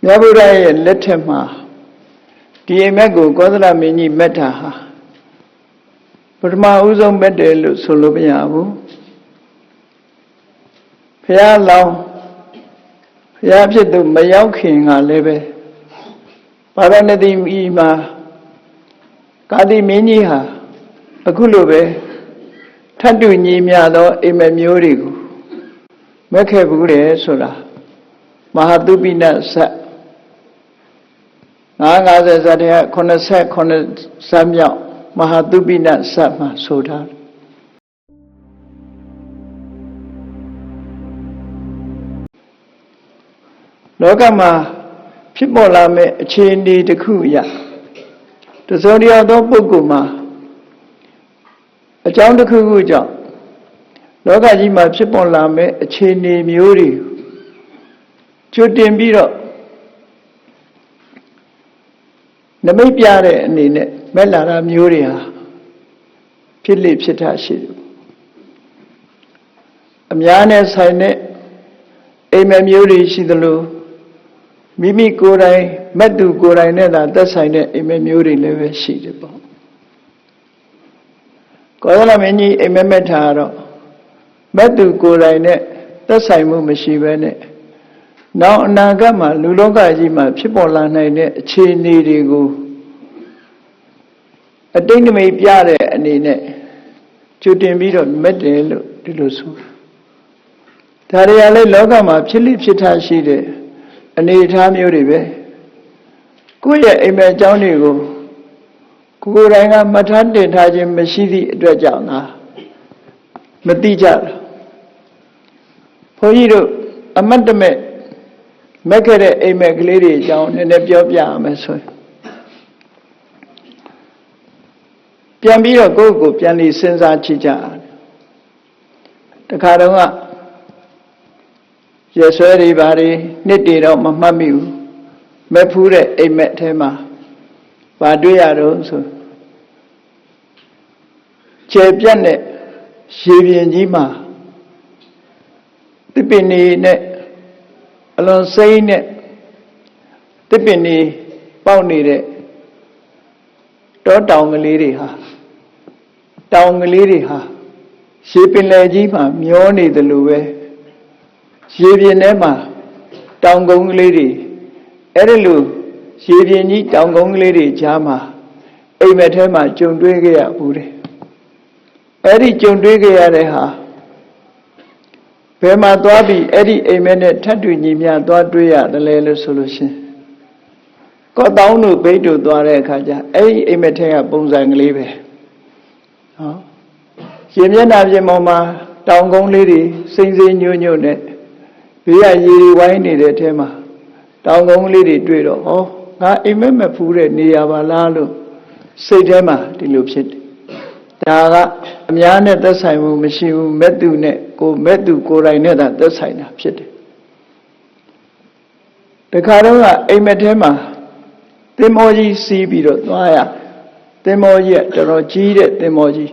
မြတ်ဗုဒ္ဓရဲ့လက်ထက်မှာဒီအိမ်မက်ကိုကောသလမင်းကြီးမက်တာဟာပထမဦးဆုံးမက်တယ်လို့ဆိုလို့မရဘူးဘုရားလောင်းဘုရားဖြစ်သူမရောက်ခင်ကလည်းပဲပါရဏသီမီမှာကာတိမင်းကြီးဟာအခုလိုပဲထပ်တူညီမြသောအိမ်မက်မျိုးတွေကိုမက်ခဲ့ဘူးလေဆိုတာမဟာသုပိနဇတ်50ဇတ်တဲ့89ဇတ်မြောက်မဟာသုပိနဇတ်မှာဆိုထားတယ်လောကမှာဖြစ်ပေါ်လာမယ့်အခြေအနေတစ်ခုအရတစုံတရာသောပုဂ္ဂိုလ်မှာအကြောင်းတစ်ခုခုကြောင့်လောကကြီးမှာဖြစ်ပေါ်လာမယ့်အခြေအနေမျိုးတွေကြိုတင်ပြီးတော့နမိတ်ပြတဲ့အနေနဲ့မက်လာတာမျိုးတွေဟာဖြစ်လေဖြစ်တာရှိတယ်အများနဲ့ဆိုင်တဲ့အိမ်မက်မျိုးတွေရှိသလိုမိမိကိုယ်တိုင်မက်သူကိုယ်တိုင်နဲ့သာသက်ဆိုင်တဲ့အိမ်မက်မျိုးတွေလည်းပဲရှိတယ်ပေါ့ကောသလမင်းကြီးအိမ်မက်မက်ထားတော့မက်သူကိုယ်တိုင်နဲ့သက်ဆိုင်မှုမရှိဘဲနဲ့နောက်အနာဂတ်မှာလူလောကကြီးမှာဖြစ်ပေါ်လာနိုင်တဲ့အခြေအနေတွေကိုအတိတ်နမိတ်ပြတဲ့အနေနဲ့ကြိုတင်ပြီးတော့မက်တယ်လို့ဒီလိုဆိုတာဒါတွေကလည်းလောကမှာဖြစ်လိဖြစ်ထားရှိတဲ့အနေအထားမျိုးတွေပဲကိုယ့်ရဲ့အိမ်မက်အကြောင်းတွေကိုကိုယ်တိုင်ကမှတ်ထားတင်ထားခြင်းမရှိသည့်အတွက်ကြောင့်လားမသိကြတာဘုန်းကြီးတို့အမတ်တမဲ့မက်ခဲ့တဲ့အိမ်မက်ကလေးတွေအကြောင်းနည်းနည်းပြောပြရမယ်ဆိုရင်ပြန်ပြီးတော့ကိုယ့်ကိုပြန်ပြီးစဉ်းစားကြည့်ကြရတယ်တခါတော့ကရဆွဲတွေဘာတွေနှစ်တွေတော့မမှတ်မိဘူးမက်ဖူးတဲ့အိမ်မက်ထဲမှာဘာတွေ့ရတော့ဆိုခြေပြတ်တဲ့ရေပြင်ကြီးမှာတစ်ပင်နေနဲ့အလွန်စိမ့်နဲ့တစ်ပင်နေပေါက်နေတဲ့တောတောင်ကလေးတွေဟာတောင်ကလေးတွေဟာရေပင်လယ်ကြီးမှာမျောနေတယ်လို့ပဲရေပြင်ထဲမှာတောင်ကုန်းကလေးတွေအဲ့ဒီလိုရေပြင်ကြီးတောင်ကုန်းကလေးတွေကြားမှာအိမ်မက်ထဲမှာကြုံတွေ့ခဲ့ရဘူးတဲ့အဲ့ဒီကြုံတွေ့ခဲ့ရတဲ့ဟာဘယ်မှာသွားပြီးအဲ့ဒီအိမ်မက်နဲ့ထပ်တူညီမျှသွားတွေ့ရတယ်လဲလို့ဆိုလို့ရှင်ကောတောင်းတို့ဘိတ်တို့သွားတဲ့အခါကျအဲ့ဒီအိမ်မက်ထဲကပုံစံကလေးပဲဟောရေမျက်နှာပြင်ပေါ်မှာတောင်ကုန်းလေးတွေစိမ့်စိမ့်ညွတ်ညွတ်နဲ့ဘေးကရေတွေဝိုင်းနေတဲ့ထဲမှာတောင်ကုန်းလေးတွေတွေ့တော့ဟောငါအိမ်မက်မဖူးတဲ့နေရာပါလားလို့စိတ်ထဲမှာဒီလိုဖြစ်တယ်ဒါကအများနဲ့သက်ဆိုင်မှုမရှိဘူးမက်သူနဲ့ကိုမက်သူကိုယ်တိုင်နဲ့သာသက်ဆိုင်တာဖြစ်တယ်တခါတော့ကအိမ်မက်ထဲမှာသင်္ဘောကြီးစီးပြီးတော့သွားရသင်္ဘောကြီးကတော်တော်ကြီးတဲ့သင်္ဘောကြီး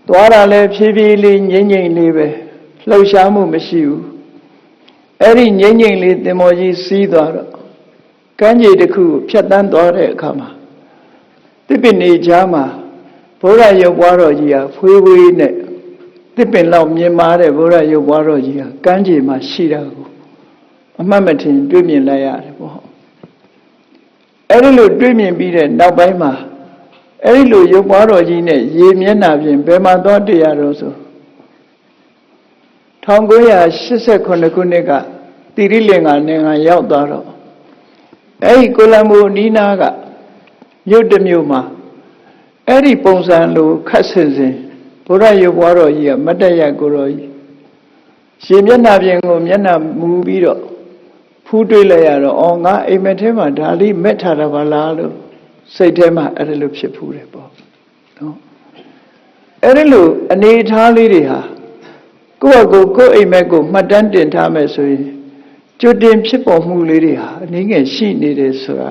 သွားတာလဲဖြည်းဖြည်းလေးငြိမ့်ငြိမ့်လေးပဲလှုပ်ရှားမှုမရှိဘူးအဲ့ဒီငြိမ့်ငြိမ့်လေးသင်္ဘောကြီးစီးသွားတော့ကမ်းခြေတစ်ခုကိုဖြတ်တန်းသွားတဲ့အခါမှာတစ်ပင်နေကြားမှာဘုရားရုပ်ပွားတော်ကြီးဟာဖွေးဖွေးနဲ့တစ်ပင်လောက်မြင်မာတဲ့ဘုရားရုပ်ပွားတော်ကြီးဟာကမ်းခြေမှာရှိတာကိုအမှတ်မထင်တွေ့မြင်လိုက်ရတယ်ပေါ့အဲ့ဒီလိုတွေ့မြင်ပြီးတဲ့နောက်ပိုင်းမှာအဲ့ဒီလိုရုပ်ပွားတော်ကြီးနဲ့ရေမျက်နှာပြင်ဘယ်မှာသွားတွေ့ရတော့ဆို1989ခုနှစ်ကတိရိလင်္ကာနိုင်ငံရောက်သွားတော့အဲ့ဒီကိုလံဘိုနီးနားကမြို့တစ်မြို့မှာအဲ့ဒီပုံစံလိုခတ်ဆင်စဉ်ဘုရားရုပ်ပွားတော်ကြီးကမတ်တရကိုတော်ကြီးရေမျက်နှာပြင်ကိုမျက်နှာမူပြီးတော့ဖူးတွေးလိုက်ရတော့အော်ငါအိမ်မက်ထဲမှာဒါလေးမက်ထားတာပါလားလို့စိတ်ထဲမှာအဲ့ဒါလိုဖြစ်ဖူးတယ်ပေါ့နော်အဲ့ဒီလိုအနေထားလေးတွေဟာကိုယ့်အကိုအိမ်မက်ကိုမှတ်တမ်းတင်ထားမယ်ဆိုရင်ကြိုတင်ဖြစ်ပေါ်မှုလေးတွေဟာအနည်းငယ်ရှိနေတယ်ဆိုတာ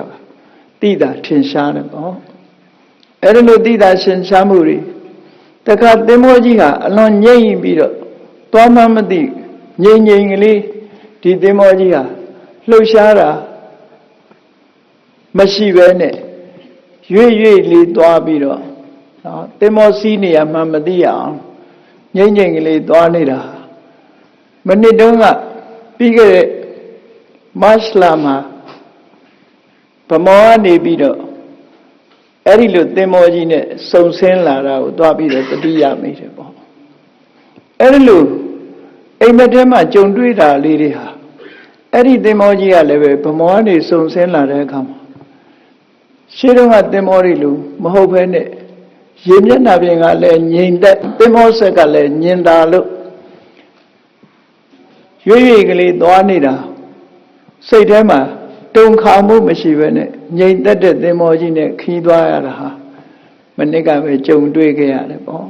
သိတာထင်ရှားတယ်ပေါ့အဲ့ဒီလိုသိတာရှင်းရှားမှုတွေတခါသင်္ဘောကြီးဟာအလွန်ငြိမ့်ပြီးတော့သွားမှမသိငြိမ်ငြိမ်ကလေးဒီသင်္ဘောကြီးဟာလှုပ်ရှားတာ မရှိပဲနဲ့ရွေ့လေးသွားပြီးတော့နော်သင်္ဘောစီးနေရမှမသိအောင်ငိမ့်ငိမ့်ကလေးသွားနေတာမနစ်တုန်းကပြီးခဲ့တဲ့မတ်လမှာဗမောကနေပြီးတော့အဲ့ဒီလိုသင်္ဘောကြီးနဲ့စုံဆင်းလာတာကိုသွားပြီးတော့တတိယမိတယ်ပေါ့အဲ့ဒီလိုအိမ်မက်ထဲမှာကြုံတွေ့တာလေးတွေဟာအဲ့ဒီသင်္ဘောကြီးကလည်းပဲဗမောကနေစုံဆင်းလာတဲ့အခါမှာရှေးတုန်းကသင်္ဘောတွေလိုမဟုတ်ဘဲနဲ့ရေမျက်နှာပြင်ကလည်းငြိမ်သက်သင်္ဘောဆက်ကလည်းညင်တာလို့ရွေ့ကလေးသွားနေတာစိတ်ထဲမှာတုန်ခါမှုမရှိဘဲနဲ့ငြိမ်သက်တဲ့သင်္ဘောကြီးနဲ့ခီးသွားရတာဟာမနစ်ကပဲကြုံတွေ့ခဲ့ရတယ်ပေါ့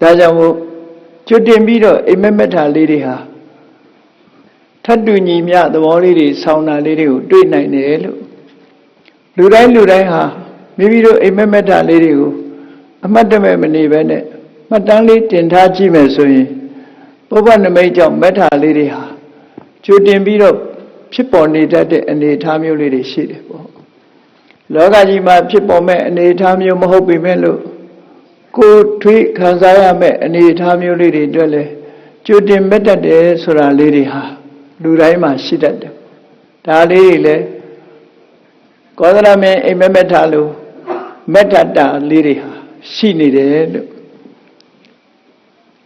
ဒါကြောင့်မို့ကျွတ်တင်ပြီးတော့အိမ်မက်မက်ထာလေးတွေဟာထပ်တူညီမျှသဘောလေးတွေဆောင်းတာလေးတွေကိုတွေ့နိုင်တယ်လို့လူတိုင်းဟာမိမိတို့အိမ်မက်မက်ထာလေးတွေကိုအမှတ်တမဲ့မနေပဲနဲ့မှတ်တမ်းလေးတင်ထားကြည့်မယ်ဆိုရင်ပုဗ္ဗနမိတ်ကြောင့်မက်ထာလေးတွေဟာကျွတ်တင်ပြီးတော့ဖြစ်ပေါ်နေတတ်တဲ့အနေအထားမျိုးလေးတွေရှိတယ်ပေါ့လောကကြီးမှာဖြစ်ပေါ်မဲ့အနေအထားမျိုးမဟုတ်ပေမဲ့လို့ကိုယ်ထွေးခံစားရမဲ့အနေအထားမျိုးလေးတွေအတွက်လဲကျွတ်တင်မဲ့တတ်တယ်ဆိုတာလေးတွေဟာလူတိုင်းမှာရှိတတ်တယ်ဒါလေးတွေလဲကောသလမင်းအိမ်မက်မက်ထာလို့မက်တတာလေးတွေဟာရှိနေတယ်လို့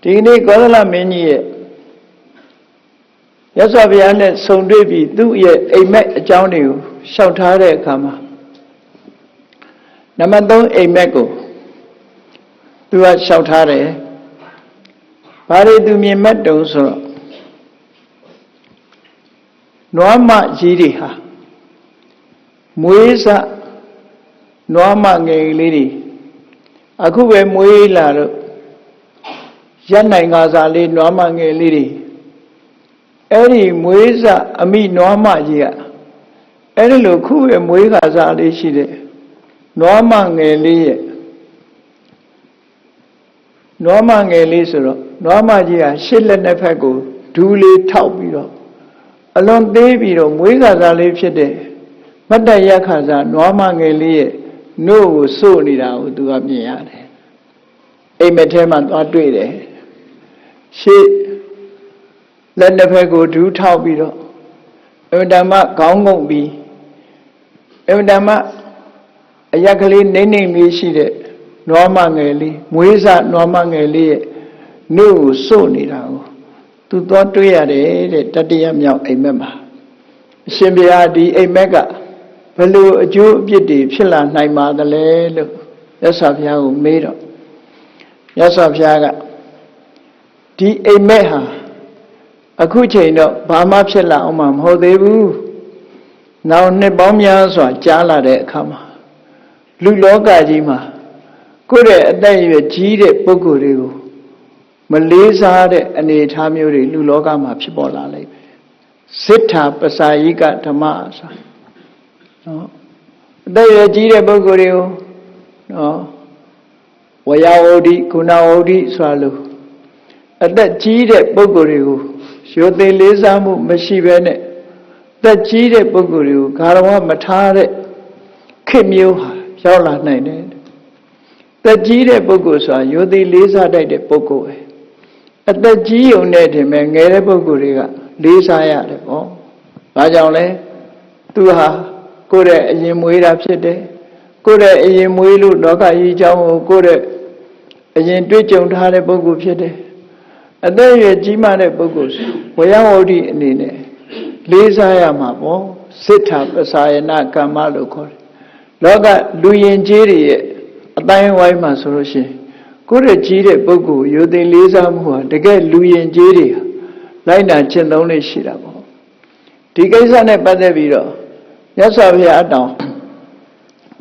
ဒီနေ့ကောသလမင်းကြီးရဲ့ရသော်ဘုရားနဲ့ဆုံတွေ့ပြီးသူ့ရဲ့အိမ်မက်အကြောင်းတွေကိုရှောက်ထားတဲ့အခါမှာနံပါတ်3အိမ်မက်ကိုသူကရှောက်ထားတယ်ဘာတွေသူမြင်မက်တုံဆိုတော့နွားမကြီးတွေဟာမွေးစနွားမငယ်လေးတွေအခုပဲမွေးလာတော့ရက်နိုင်ကစားလေးနွားမငယ်လေးတွေအဲ့ဒီမွေးစအမိနွားမကြီးကအဲ့ဒီလိုခုပဲမွေးကစားလေးရှိတဲ့နွားမငယ်လေးရဲ့နွားမငယ်လေးဆိုတော့နွားမကြီးကရှစ်လက်နှစ်ဖက်ကိုဒူးလေးထောက်ပြီးတော့အလွန်သေးပြီးတော့မွေးကစားလေးဖြစ်တဲ့မတ်တရခါစားနွားမငယ်လေးရဲ့နှုတ်ကိုစို့နေတာကိုသူကမြင်ရတယ်အိမ်မက်ထဲမှာသွားတွေ့တယ်ရှေ့လက်တစ်ဖက်ကိုဒူးထောက်ပြီးတော့အဝတ္တမခေါင်းငုံပြီးအဝတ္တမအရက်ကလေးနေလေးရှိတဲ့နွားမငယ်လေးမွေးစနွားမငယ်လေးရဲ့နှုတ်ကိုစို့နေတာကိုသူသွားတွေ့ရတယ်တဲ့တတိယမြောက်အိမ်မက်မှာအရှင်ဘုရားဒီအိမ်မက်ကဘယ်လိုအကျိုးအပြစ်တွေဖြစ်လာနိုင်ပါသလဲလို့မြတ်စွာဘုရားကိုမေးတော့မြတ်စွာဘုရားကဒီအိမ်မက်ဟာအခုချိန်တော့ဘာမှဖြစ်လာအောင်မဟုတ်သေးဘူးနောက်နှစ်ပေါင်းများစွာကြားလာတဲ့အခါမှာလူလောကကြီးမှာကိုယ့်ရဲ့အသက်အရွယ်ကြီးတဲ့ပုဂ္ဂိုလ်တွေကိုမလေးစားတဲ့အနေအထားမျိုးတွေလူလောကမှာဖြစ်ပေါ်လာလိမ့်မယ်စိတ္ထာပစာယိကဓမ္မဆိုနော်အသက်အရွယ်ကြီးတဲ့ပုဂ္ဂိုလ်တွေကိုနော်ဝယဝုဒ္ဓိဂုဏဝုဒ္ဓိဆိုလို့အသက်ကြီးတဲ့ပုဂ္ဂိုလ်တွေကိုရိုသေလေးစားမှုမရှိဘဲနဲ့သက်ကြီးတဲ့ပုဂ္ဂိုလ်တွေကိုဂါရဝမထားတဲ့ခေတ်မျိုးဟာရောက်လာနိုင်တယ်သက်ကြီးတဲ့ပုဂ္ဂိုလ်ဆိုတာရိုသေလေးစားတတ်တဲ့ပုဂ္ဂိုလ်ပဲအသက်ကြီးုံနဲ့တင်မဲ့ငယ်တဲ့ပုဂ္ဂိုလ်တွေကလေးစားရတယ်ပေါ့ဘာကြောင့်လဲသူဟာကိုယ့်ရဲ့အရင်မွေးတာဖြစ်တယ်ကိုယ့်ရဲ့အရင်မွေးလို့လောကကြီးအကြောင်းကိုကိုယ့်ရဲ့အရင်တွေ့ကြုံထားတဲ့ပုဂ္ဂိုလ်ဖြစ်တယ်အသက်အရွယ်ကြီးမားတဲ့ပုဂ္ဂိုလ်ဝယဝုဒ္ဓိအနေနဲ့လေးစားရမှာပေါ့စိတ္ထာပစာယနာကမ္မလို့ခေါ်တယ်လောကလူရင်ကြီးတွေရဲ့အတိုင်းဝိုင်းမှာဆိုလို့ရှိရင်ကိုယ့်ရဲ့ကြီးတဲ့ပုဂ္ဂိုလ်ရိုသေလေးစားမှုဟာတကယ်လူရင်ကြီးတွေလိုက်နာကျင့်သုံးလေးရှိတာပေါ့ဒီကိစ္စနဲ့ပတ်သက်ပြီးတော့မြတ်စွာဘုရားအတောင်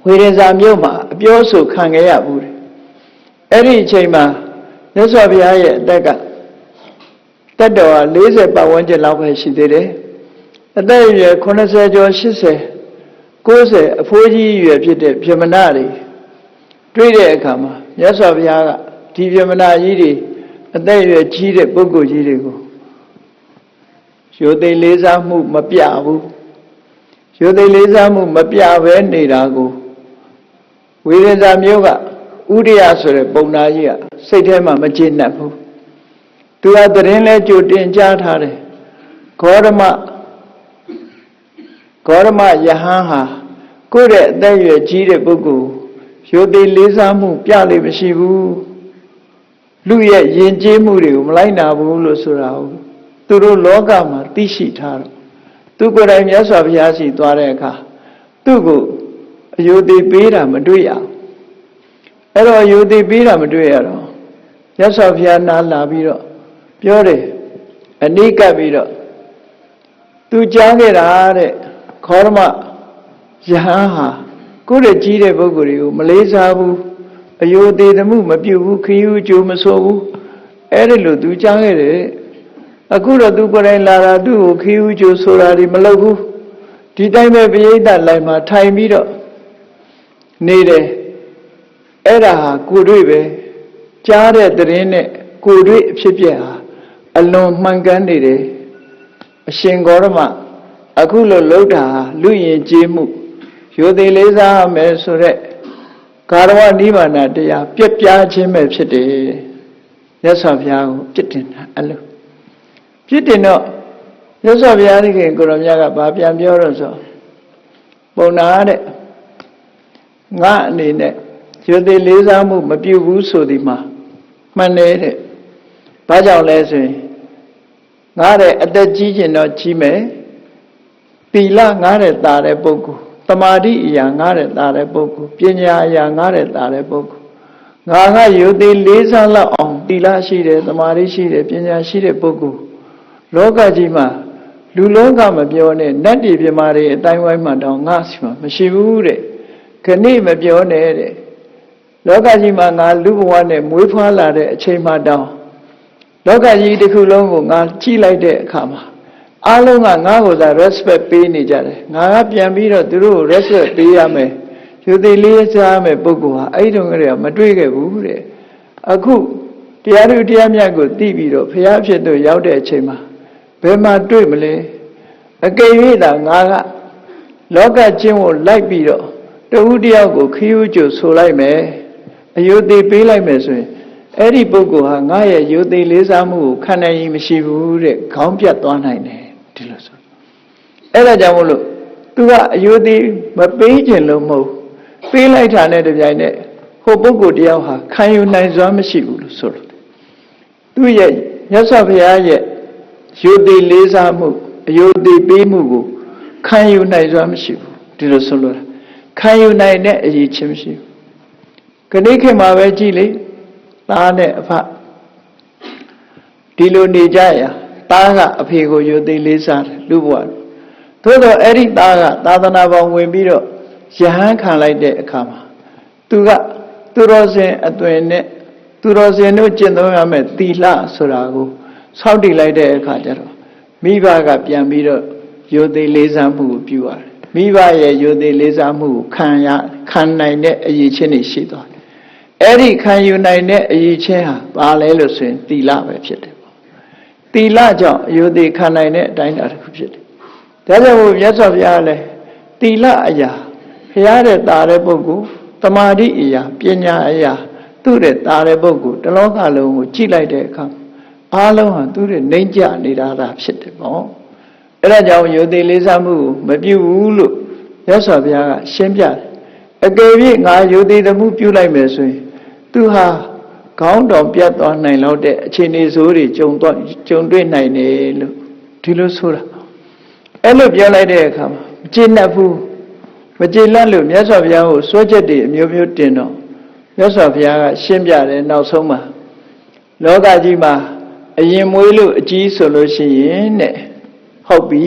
ဝေဒဇာမြို့မှာအပြောဆိုခံခဲ့ရဘူးတယ်အဲ့ဒီအချိန်မှာမြတ်စွာဘုရားရဲ့အသက်ကတတ်တော်40ပတ်ဝန်းကျင်လောက်ပဲရှိသေးတယ်အသက်အရွယ်80ကျော်80 90အဖိုးကြီးရွယ်ဖြစ်တဲ့ဗြဟ္မဏတွေတွေ့တဲ့အခါမှာမြတ်စွာဘုရားကဒီဗြဟ္မဏကြီးတွေအသက်အရွယ်ကြီးတဲ့ပုဂ္ဂိုလ်ကြီးတွေကိုရိုသေလေးစားမှုမပြဘူး ရိုသေလေးစားမှုမပြဘဲနေတာကိုဝိရိယမျိုးကဥဒိယဆိုတဲ့ပုံနာကြီးကစိတ်ထဲမှာမကျေနပ်ဘူးသူကသတင်းလဲကြိုတင်ကြားထားတယ်ဂေါရမယဟန်ဟာကိုယ့်ရဲ့အသက်အရွယ်ကြီးတဲ့ပုဂ္ဂိုလ်ရိုသေလေးစားမှုပြလို့မရှိဘူးလူရဲ့ယဉ်ကျေးမှုတွေကိုမလိုက်နာဘူးလို့ဆိုတာဟုတ်သူတို့လောကမှာသိရှိထားတော့သူကိုယ်တိုင်မြတ်စွာဘုရားရှိသွားတဲ့အခါသူ့ကိုအယုသိပေးတာမတွေ့ရအဲ့တော့အယုသိပေးတာမတွေ့ရတော့မြတ်စွာဘုရားနားလာပြီးတော့ပြောတယ်အနိကပ်ပြီးတော့သူကြားခဲ့တာတဲ့ခောရမယဟန်ဟာကိုယ့်ရဲ့ကြီးတဲ့ပုဂ္ဂိုလ်တွေကိုမလေးစားဘူးအယုသိသမှုမပြုဘူးခရီးဥကြိုမဆိုဘူးအဲ့ဒီလိုသူကြားခဲ့တယ်အခုတော့သူကိုယ်တိုင်လာတာသူ့ကိုခီးဥကျိုးဆိုတာဒီမလုပ်ဘူးဒီတိုင်းပဲပရိသတ်လိုက်မှာထိုင်ပြီးတော့နေတယ်အဲ့ဒါဟာကိုယ်တွေ့ပဲကြားတဲ့သတင်းနဲ့ကိုယ်တွေ့အဖြစ်ပြက်ဟာအလွန်မှန်ကန်နေတယ်အရှင်ဂေါရမအခုလိုလှုပ်တာဟာလူယဉ်ကျေးမှုရိုသေလေးစားမယ်ဆိုတဲ့ကာရဝနိဗ္ဗာန်တရားပြက်ပြားခြင်းပဲဖြစ်တယ်မြတ်စွာဘုရားကိုပြစ်တင်တာအဲ့လိုပြစ်တင်တော့မြတ်စွာဘုရားရှင်ကိုရောမြတ်ကဗာပြန်ပြောတော့ဆိုပုံနာတဲ့ငါအနေနဲ့ရိုသေလေးစားမှုမပြုဘူးဆိုဒီမှာမှန်တယ်တဲ့ဘာကြောင့်လဲဆိုရင်ငါတဲ့အသက်ကြီးကျင်တော့ကြီးမယ်သီလငါတဲ့တာတဲ့ပုဂ္ဂိုလ်တမာတိအရာငါတဲ့တာတဲ့ပုဂ္ဂိုလ်ပညာအရာငါတဲ့တာတဲ့ပုဂ္ဂိုလ်ငါကရိုသေလေးစားလောက်အောင်သီလရှိတယ်တမာတိရှိတယ်ပညာရှိတဲ့ပုဂ္ဂိုလ်လောကကြီးမှာလူလောကမပြောနဲ့နတ်ပြည်ပြမာတွေအတိုင်းဝိုင်းမှာတောင်ငါစီမှာမရှိဘူးတဲ့ခဏိမပြောနဲ့တဲ့လောကကြီးမှာငါလူဘဝနဲ့မွေးဖွားလာတဲ့အချိန်မှတောင်လောကကြီးတစ်ခုလုံးကိုငါကြည့်လိုက်တဲ့အခါမှာအားလုံးကငါ့ကိုသာ respect ပေးနေကြတယ်ငါကပြန်ပြီးတော့သူတို့ကို respect ပေးရမယ်ယူသိလေးစားမယ်ပုဂ္ဂိုလ်ဟာအဲ့တုန်းကတည်းကမတွေ့ခဲ့ဘူးတဲ့အခုတရားသူတရားမြတ်ကိုသိပြီးတော့ဘုရားဖြစ်သူရောက်တဲ့အချိန်မှာဘယ်မှာတွေ့မလဲအကယ်၍သာငါကလောကချင်းကိုလိုက်ပြီးတော့တဦးတယောက်ကိုခီးဥကျိုဆိုလိုက်မယ်အယုသိပေးလိုက်မယ်ဆိုရင်အဲ့ဒီပုဂ္ဂိုလ်ဟာငါရဲ့ယုသိလေးစားမှုကိုခံနိုင်ရင်မရှိဘူးတဲ့ခေါင်းပြတ်သွားနိုင်တယ်ဒီလိုဆိုအဲ့ဒါကြောင့်မို့လို့သူကအယုသိမပေးခြင်းလို့မဟုတ်ပေးလိုက်တာနဲ့တပြိုင်နက်ဟိုပုဂ္ဂိုလ်တယောက်ဟာခံယူနိုင်စွမ်းမရှိဘူးလို့ဆိုလို့သူရဲ့မြတ်စွာဘုရားရဲ့ယုသိလေးစားမှုအယုသိပေးမှုကိုခံယူနိုင်စွမ်းမရှိဘူးဒီလိုဆိုလို့ခံယူနိုင်တဲ့အရေးချင်းမရှိဘူးခဏခေတ်မှာပဲကြည့်လေသားနဲ့အဖဒီလိုနေကြရသားကအဖေကိုယုသိလေးစားတယ်လူဘဝသို့တော့အဲ့ဒီသားကသာသနာပေါင်းဝင်ပြီးတော့ယဟန်ခံလိုက်တဲ့အခါမှာသူကသူတော်စင်အသွင်နဲ့သူတော်စင်တို့ကျင့်သုံးရမယ်သီလဆိုတာကိုစောင့်တည်လိုက်တဲ့အခါကျတော့မိဘကပြန်ပြီးတော့ယုသိလေးစားမှုကိုပြုရတယ်မိဘရဲ့ယုသိလေးစားမှုကိုခံနိုင်တဲ့အရေးချင်းတွေရှိသွားတယ်အဲ့ဒီခံယူနိုင်တဲ့အရေးချင်းဟာဘာလဲလို့ဆိုရင်သီလပဲဖြစ်တယ်ပေါ့သီလကြောင့်ယုသိခံနိုင်တဲ့အတိုင်းအတာတစ်ခုဖြစ်တယ်ဒါကြောင့်မို့မြတ်စွာဘုရားလည်းသီလအရာဘုရားတဲ့တာတဲ့ပုဂ္ဂိုလ်တမာတိအရာပညာအရာသူ့တဲ့တာတဲ့ပုဂ္ဂိုလ်တလောကလုံးကိုကြည့်လိုက်တဲ့အခါအားလုံးဟာသူ့ရဲ့နှိမ့်ကြနေတာဖြစ်တယ်ပေါ့အဲ့ဒါကြောင့်ယုသိလေးစားမှုကိုမပြုဘူးလို့မြတ်စွာဘုရားကရှင်းပြတယ်အကယ်၍ငါယုသိသမှုပြုလိုက်မယ်ဆိုရင်သူဟာခေါင်းတော်ပြတ်သွားနိုင်လောက်တဲ့အခြေအနေဆိုးတွေကြုံတွေ့နိုင်တယ်လို့ဒီလိုဆိုတာအဲ့လိုပြောလိုက်တဲ့အခါမှာမကျေနပ်ဘူးမကျေနပ်လို့မြတ်စွာဘုရားကိုစွဲချက်တွေအမျိုးမျိုးတင်တော့မြတ်စွာဘုရားကရှင်းပြတယ်နောက်ဆုံးမှာလောကကြီးမှာအရင်မွေးလို့အကြီးဆိုလို့ရှိရင်တဲ့ဟုတ်ပြီ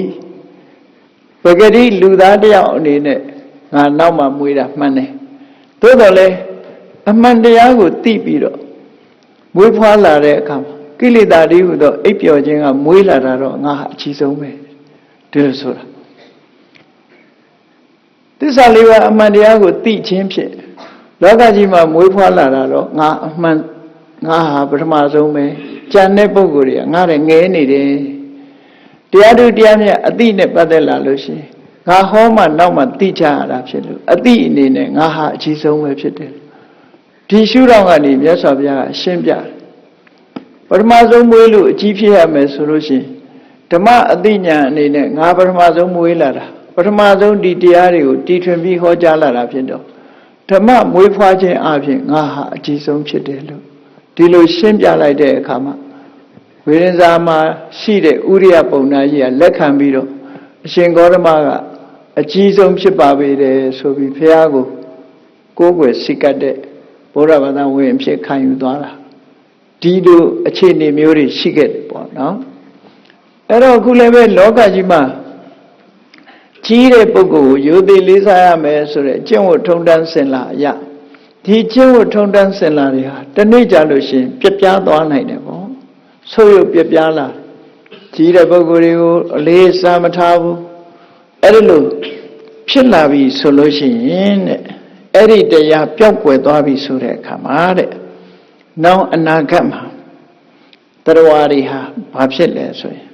ပဂတိလူသားတယောက်အနေနဲ့ငါနောက်မှမွေးတာမှန်တယ်သို့တော်လည်းအမှန်တရားကိုသိပြီးတော့မွေးဖွားလာတဲ့အခါမှာကိလေသာတွေဟူသောအိပ်ပျော်ခြင်းကမွေးလာတာတော့ငါဟာအကြီးဆုံးပဲဒီလိုဆိုတာသစ္စာလေးပါးအမှန်တရားကိုသိခြင်းဖြင့်လောကကြီးမှာမွေးဖွားလာတာတော့ငါဟာပထမဆုံးပဲကြံတဲ့ပုံကိုယ်တွေကငါလည်းငဲနေတယ်တရားသူတရားမြတ်အတိနဲ့ပတ်သက်လာလို့ရှိရင် ငါဟောမှနောက်မှသိကြရတာဖြစ်လို့အတိအနေနဲ့ငါဟာအကြီးဆုံးပဲဖြစ်တယ်ဒီရှုထောင့်ကနေမြတ်စွာဘုရားကရှင်းပြတယ်ပထမဆုံးမွေးလို့အကြီးဖြစ်ရမယ်ဆိုလို့ရှိရင်ဓမ္မအသိဉာဏ်အနေနဲ့ငါပထမဆုံးမွေးလာတာပထမဆုံးဒီတရားတွေကိုတီထွင်ပြီးဟောကြားလာတာဖြစ်တော့ဓမ္မမွေးဖွားခြင်းအပြင်ငါဟာအကြီးဆုံးဖြစ်တယ်လို့ဒီလိုရှင်းပြလိုက်တဲ့အခါမှာဝိရိယဇာမှာရှိတဲ့ဥရိယပုံနာကြီးကလက်ခံပြီးတော့အရှင်ဂေါတမကအကြီးဆုံးဖြစ်ပါပေတယ်ဆိုပြီးဘုရားကိုကိုးကွယ်စိတ်ကပ်တဲ့ဘုရားဘာသာဝင်ဖြစ်ခံယူသွားတာဒီလိုအခြေအနေမျိုးတွေရှိခဲ့တယ်ပေါ့နော်အဲ့တော့အခုလည်းပဲလောကကြီးမှာကြီးတဲ့ပုဂ္ဂိုလ်ကိုရိုသေလေးစားရမယ်ဆိုတဲ့ကျင့်ဝတ်ထုံးတမ်းစင်လာအရာဒီကျင့်ဝတ်ထုံးတမ်းစင်လာတွေဟာတနေ့ကြလို့ရှိရင်ပြပြားသွားနိုင်တယ်ပေါ့ဆိုးရုပ်ပြပြားလာကြီးတဲ့ပုဂ္ဂိုလ်တွေကိုအလေးစားမထားဘူးအဲ့ဒါလို့ဖြစ်လာပြီဆိုလို့ရှိရင်တဲ့အဲ့ဒီတရားပျောက်ကွယ်သွားပြီဆိုတဲ့အခါမှာတဲ့နောက်အနာဂတ်မှာတရားဝါတွေဟာဘာဖြစ်လဲဆိုရင်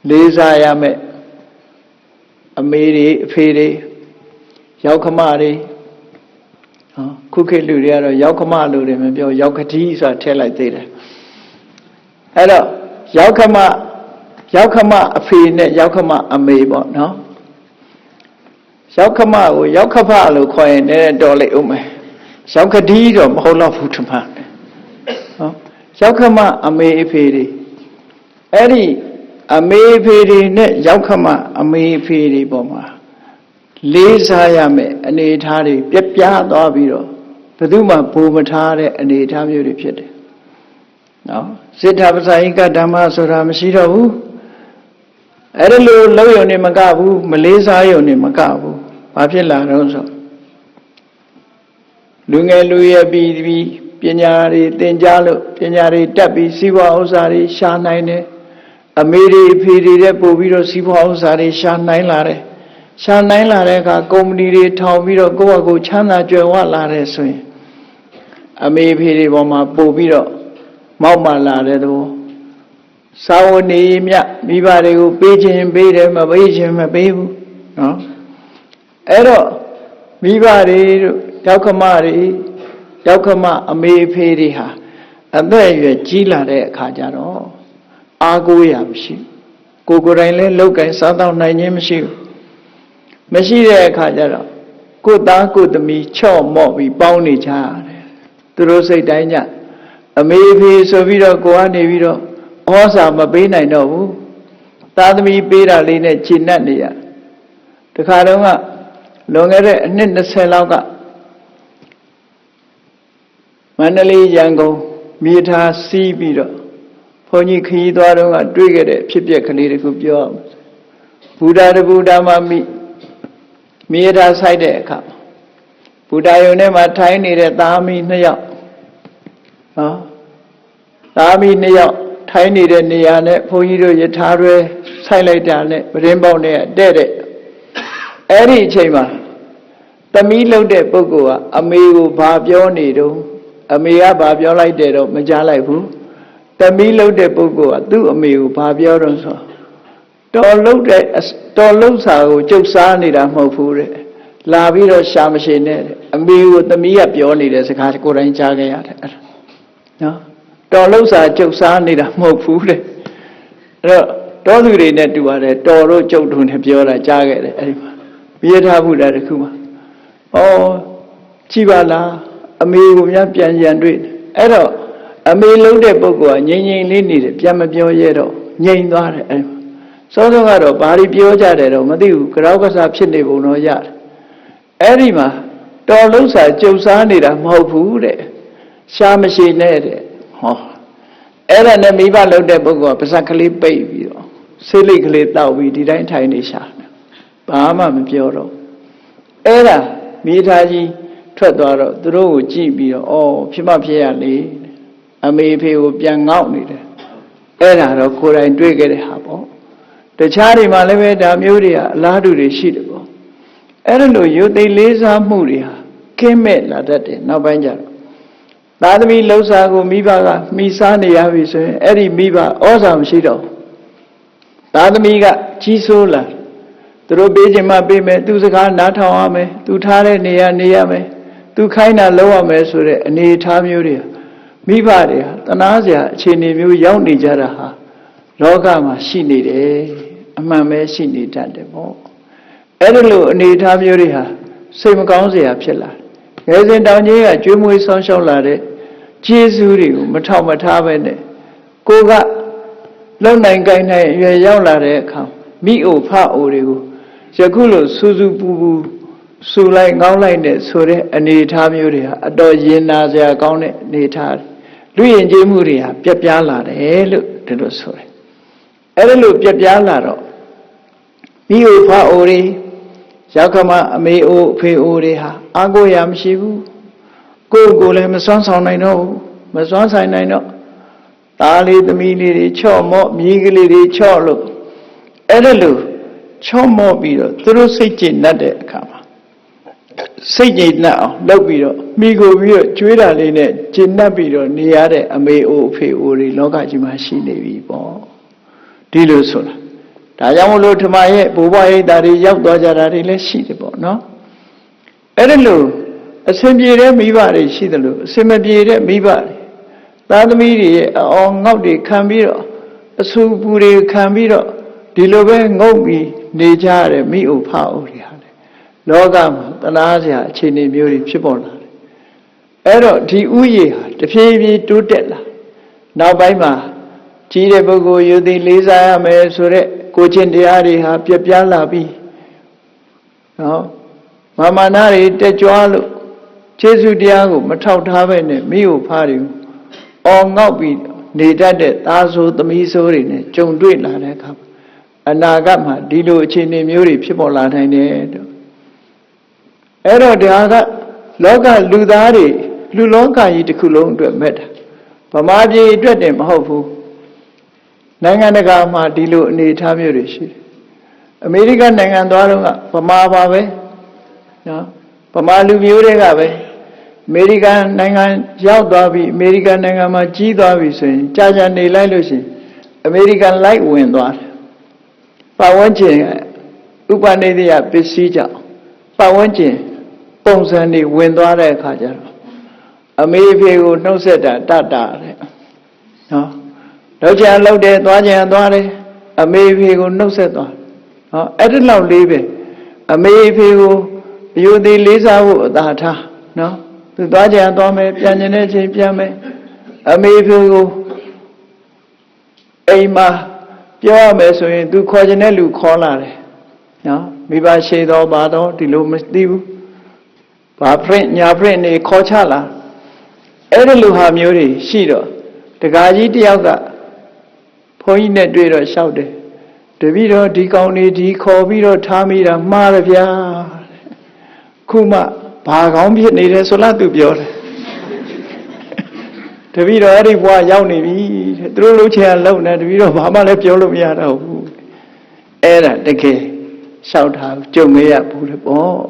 လေးစားရမယ်အမေတွေအဖေတွေရောက်ခမတွေခုခေတ်လူတွေကတော့ရောက်ခမလို့တွေမပြောရောက်ကတိဆိုတာထည့်လိုက်သေးတယ်အဲ့တော့ရောက်ခမအဖေနဲ့ရောက်ခမအမေပေါ့နော်ရောက်ခမကိုရောက်ခဖလို့ခေါ်ရင်လည်းတော်လိုက်ဦးမယ်ရောက်ကတိတော့မဟုတ်တော့ဘူးထမနော်ရောက်ခမအမေအဖေတွေအဲ့ဒီအမေအဖေတွေနဲ့ရောက်ခမအမေအဖေတွေပေါ်မှာလေးစားရမယ်အနေအထားတွေပြပြားသွားပြီးတော့ဘယ်သူမှဘူမထားတဲ့အနေအထားမျိုးတွေဖြစ်တယ်နော်စိတ္တပစာယိကဓမ္မဆိုတာမရှိတော့ဘူးအဲ့ဒါလိုလောက်ယုံနေမကဘူးမလေးစားယုံနေမကဘူးဘာဖြစ်လာတော့ဆိုလူငယ်လူရွယ်ပြီးပညာတွေသင်ကြားလို့ပညာတွေတက်ပြီးစီးပွားဥစ္စာတွေရှာနိုင်တယ်အမေတွေအဖေတွေတဲ့ပို့ပြီးတော့စီးပွားဥစ္စာတွေရှာနိုင်လာတယ်ရှာနိုင်လာတဲ့အခါကုမ္ပဏီတွေထောင်ပြီးတော့ကိုယ့်အကိုချမ်းသာကြွယ်ဝလာတယ်ဆိုရင်အမေအဖေတွေပေါ်မှာပို့ပြီးတော့မောက်မာလာတဲ့သဘောစာဝန်နေမြမိဘတွေကိုပေးခြင်းပေးတယ်မပေးခြင်းမပေးဘူးနော်အဲ့တော့မိဘတွေရောက်ခမတွေရောက်ခမအမေအဖေတွေဟာအသက်အရွယ်ကြီးလာတဲ့အခါကျတော့အားကိုးရမရှိကိုယ်တိုင်လည်းလောက်ကင်စားတော့နိုင်ခြင်းမရှိဘူးမရှိတဲ့အခါကျတော့ကိုယ်သားကိုယ်သမီးချော့မော့ပြီးပေါင်းနေကြရတယ်သူတို့စိတ်တိုင်းကြအမေအဖေဆိုပြီးတော့ကိုကနေပြီးတော့ဩစာမပေးနိုင်တော့ဘူးသားသမီးပေးတာလေးနဲ့ခြေနှက်နေရတခါတော့ကလွန်ခဲ့တဲ့အနှစ်20လောက်ကမန္တလေးရန်ကုန်မြေထားစီးပြီးတော့ဘုန်းကြီးခရီးသွားတော့ကတွေ့ခဲ့တဲ့ဖြစ်ပျက်ကလေးတခုပြောအောင်ဘုရားတဘုရားမမြေထားဆိုင်တဲ့အခါဘုရားယုံထဲမှာထိုင်နေတဲ့သားမီး2ယောက်နော်သားမီး2ယောက်ထိုင်နေတဲ့နေရာနဲ့ဘုန်းကြီးတို့ယထာတွေဆိုင်လိုက်တာနဲ့ပရင်းပေါက်နဲ့တဲ့အဲ့ဒီအချိန်မှာသမီးလှုပ်တဲ့ပုဂ္ဂိုလ်ကအမေကိုဘာပြောနေတော့အမေကဘာပြောလိုက်တယ်တော့မကြားလိုက်ဘူးသမီးလှုပ်တဲ့ပုဂ္ဂိုလ်ကသူ့အမေကိုဘာပြောတော့ဆိုတော်လှုပ်စာကိုကျုပ်စားနေတာမဟုတ်ဘူးတဲ့လာပြီးတော့ရှာမရှိနဲ့အမေကိုသမီးကပြောနေတဲ့စကားကိုယ်တိုင်ကြားခဲ့ရတယ်အဲ့ဒါနော်တော်လှုပ်စာကျုပ်စားနေတာမဟုတ်ဘူးတဲ့အဲ့တော့တောသူတွေနဲ့တူပါတယ်တော်တို့ကျုပ်တို့နဲ့ပြောတာကြားခဲ့တယ်အဲ့ဒီမှာမြေထားဘူးတာတခုမှဩကြည်ပါလားအမေကိုများပြန်ရန်တွေ့အဲ့တော့အမေလုံးတဲ့ပုဂ္ဂိုလ်ကငြိမ်ငြိမ်လေးနေတယ်ပြန်မပြောရဲတော့ငြိမ်သွားတယ်အဲ့စောစောကတော့ဘာတွေပြောကြတယ်တော့မသိဘူးကြောက်ကစားဖြစ်နေပုံတော့ရတယ်အဲ့ဒီမှာတော်လုံးစာကျုပ်စားနေတာမဟုတ်ဘူးတဲ့ရှားမရှိနဲ့တဲ့ဟောအဲ့ဒါနဲ့မိဘလုံးတဲ့ပုဂ္ဂိုလ်ကပါးစပ်ကလေးပိတ်ပြီးတော့ဆေးလိတ်ကလေးတောက်ပြီးဒီတိုင်းထိုင်နေရှာဘာမှမပြောတော့အဲ့ဒါမိသားကြီးထွက်သွားတော့သူတို့ကိုကြည့်ပြီးတော့ဩဖြစ်မဖြစ်ရလေအမေဖေကိုပြန်ငေါ့နေတယ်အဲ့ဒါတော့ကိုယ်တိုင်တွေ့ခဲ့တဲ့ဟာပေါ့တခြားတွေမှာလည်းပဲဒါမျိုးတွေကအလားတူတွေရှိတယ်ပေါ့အဲ့ဒါလိုယုတ်သိလေးစားမှုတွေဟာခင်းမဲ့လာတတ်တယ်နောက်ပိုင်းကျတော့သားသမီးလှုပ်ရှားကိုမိဘကမိစားနေရပြီဆိုရင်အဲ့ဒီမိဘဩဇာမရှိတော့သားသမီးကကြီးစိုးလာ သူတို့ပေးခြင်းမှပေးမယ်သူစကားနားထောင်ရမယ်သူထားတဲ့နေရာနေရမယ်သူခိုင်းတာလုပ်ရမယ်ဆိုတဲ့အနေအထားမျိုးတွေမိဘတွေဟာတနာစရာအခြေအနေမျိုးရောက်နေကြတာဟာလောကမှာရှိနေတယ်အမှန်ပဲရှိနေတတ်တယ်ပေါ့အဲ့ဒါလို့အနေအထားမျိုးတွေဟာစိတ်မကောင်းစရာဖြစ်လာငယ်စဉ်တောင်ကြီးကကျွေးမွေးဆောင်းရှောက်လာတဲ့ကျေးဇူးတွေကိုမထောက်မထားပဲနဲ့ကိုကလုံနိုင်ကိုင်းနိုင်ရွယ်ရောက်လာတဲ့အခါမိအိုဖအိုတွေကိုယခုလိုစူးစူးပူပူစူလိုက်ငေါင်းလိုက်တဲ့ဆိုတဲ့အနေအထားမျိုးတွေဟာအတော်ရင်နာစရာကောင်းတဲ့အနေအထားလူရင်ကျေးမှုတွေဟာပြက်ပြားလာတယ်လို့ဒီလိုဆိုတယ်အဲ့ဒါလို့ပြက်ပြားလာတော့မိအိုဖအိုတွေရောက်ခမအမေအိုအဖေအိုတွေဟာအာကိုရမရှိဘူးကိုလည်းမစွမ်းဆောင်နိုင်တော့ဘူးမစွမ်းဆိုင်နိုင်တော့သားလေးသမီးလေးတွေချော့မော့မြေးကလေးတွေချော့လို့အဲ့ဒါလို့ချော့မော့ပြီးတော့သူတို့စိတ်ကျဉ်တတ်တဲ့အခါမှာစိတ်ကျဉ်တတ်အောင်လုပ်ပြီးတော့မိကိုပြီးတော့ကျွေးတာလေးနဲ့ကျဉ်တတ်ပြီးတော့နေရတဲ့အမေအိုအဖေအိုတွေလောကကြီးမှာရှိနေပြီပေါ့ဒီလိုဆိုတာဒါကြောင့်မလို့ဓမ္မရဲ့ဘိုးဘွားရိပ်သားတွေရောက်သွားကြတာတွေလည်းရှိတယ်ပေါ့နော်အဲ့ဒါလို့အစဉ်ပြေတဲ့မိဘတွေရှိတယ်လို့အစဉ်မပြေတဲ့မိဘတွေသားသမီးတွေရဲ့အောင်ငေါက်တွေခံပြီးတော့အဆူပူတွေခံပြီးတော့ဒီလိုပဲငုတ်ပြီးနေကြရတဲ့မိအိုဖအိုတွေဟာလေလောကမှာတနာစရာအခြေအနေမျိုးတွေဖြစ်ပေါ်လာတယ်အဲ့တော့ဒီဥယျာဟာတဖြည်းဖြည်းတိုးတက်လာနောက်ပိုင်းမှာကြီးတဲ့ပုဂ္ဂိုလ်ယူသည်လေးစားရမယ်ဆိုတဲ့ကိုချင်းတရားတွေဟာပြပြလာပြီးနော်မာနတွေတက်ကြွလို့ကျေးဇူးတရားကိုမထောက်ထားပဲနဲ့မိအိုဖားတွေကိုအောင်ငေါက်ပြီးနေတတ်တဲ့သားဆိုးသမီးဆိုးတွေနဲ့ကြုံတွေ့လာတဲ့အခါအနာဂတ်မှာဒီလိုအခြေအနေမျိုးတွေဖြစ်ပေါ်လာနိုင်တယ်တော့အဲ့တော့ဒါကလောကလူသားတွေလူလောကကြီးတစ်ခုလုံးအတွက်မဲ့တာဗမာပြည်အတွက်တင်မဟုတ်ဘူးနိုင်ငံတကာမှာဒီလိုအနေအထားမျိုးတွေရှိတယ်အမေရိကန်နိုင်ငံသွားတော့ကဗမာပါပဲနော်ဗမာလူမျိုးတွေကပဲအမေရိကန်နိုင်ငံရောက်သွားပြီအမေရိကန်နိုင်ငံမှာကြီးသွားပြီဆိုရင်ကြာကြာနေလိုက်လို့ရှိရင်အမေရိကန်လိုက်ဝင်သွားတယ်ပတ်ဝန်းကျင်ဥပနိဒေယပစ္စည်းကြောင့်ပတ်ဝန်းကျင်ပုံစံတွေဝင်သွားတဲ့အခါကျတော့အမေဖေကိုနှုတ်ဆက်တာတတ်တာတဲ့နော်လောက်ချင်လောက်တယ်သွားချင်သွားတယ်အမေဖေကိုနှုတ်ဆက်သွားနော်အဲ့ဒီလောက်လေးပဲအမေဖေကိုအယူသည်လေးစားဖို့အသာထားနော်သူသွားချင်သွားမယ်ပြန်ချင်တဲ့အချိန်ပြန်မယ်အမေဖေကိုအိမ်မှာပြောရမယ်ဆိုရင်သူခေါ်ချင်တဲ့လူခေါ်လာတယ်နော်မိဘရှိတော်ပါတော့ဒီလိုမသိဘူးဘာဖရင့်ညာဖရင့်နေခေါ်ချလာအဲ့ဒီလူဟာမျိုးတွေရှိတော့တကာကြီးတယောက်ကဘုန်းကြီးနဲ့တွေ့တော့လျှောက်တယ်တပည့်တော်ဒီကောင်နေဒီခေါ်ပြီးတော့ထားမိတာမှားရဗျာခုမှဘာကောင်းဖြစ်နေတယ်ဆိုလားသူပြောတယ်တပည့်တော်အဲ့ဒီဘွားရောက်နေပြီတဲ့သူတို့လှုပ်ချင်အောင်လုပ်နေတပည့်တော်ဘာမှလည်းပြောလို့မရတော့ဘူးအဲ့ဒါတကယ်လျှောက်ထားကြုံရဘူးလေပေါ့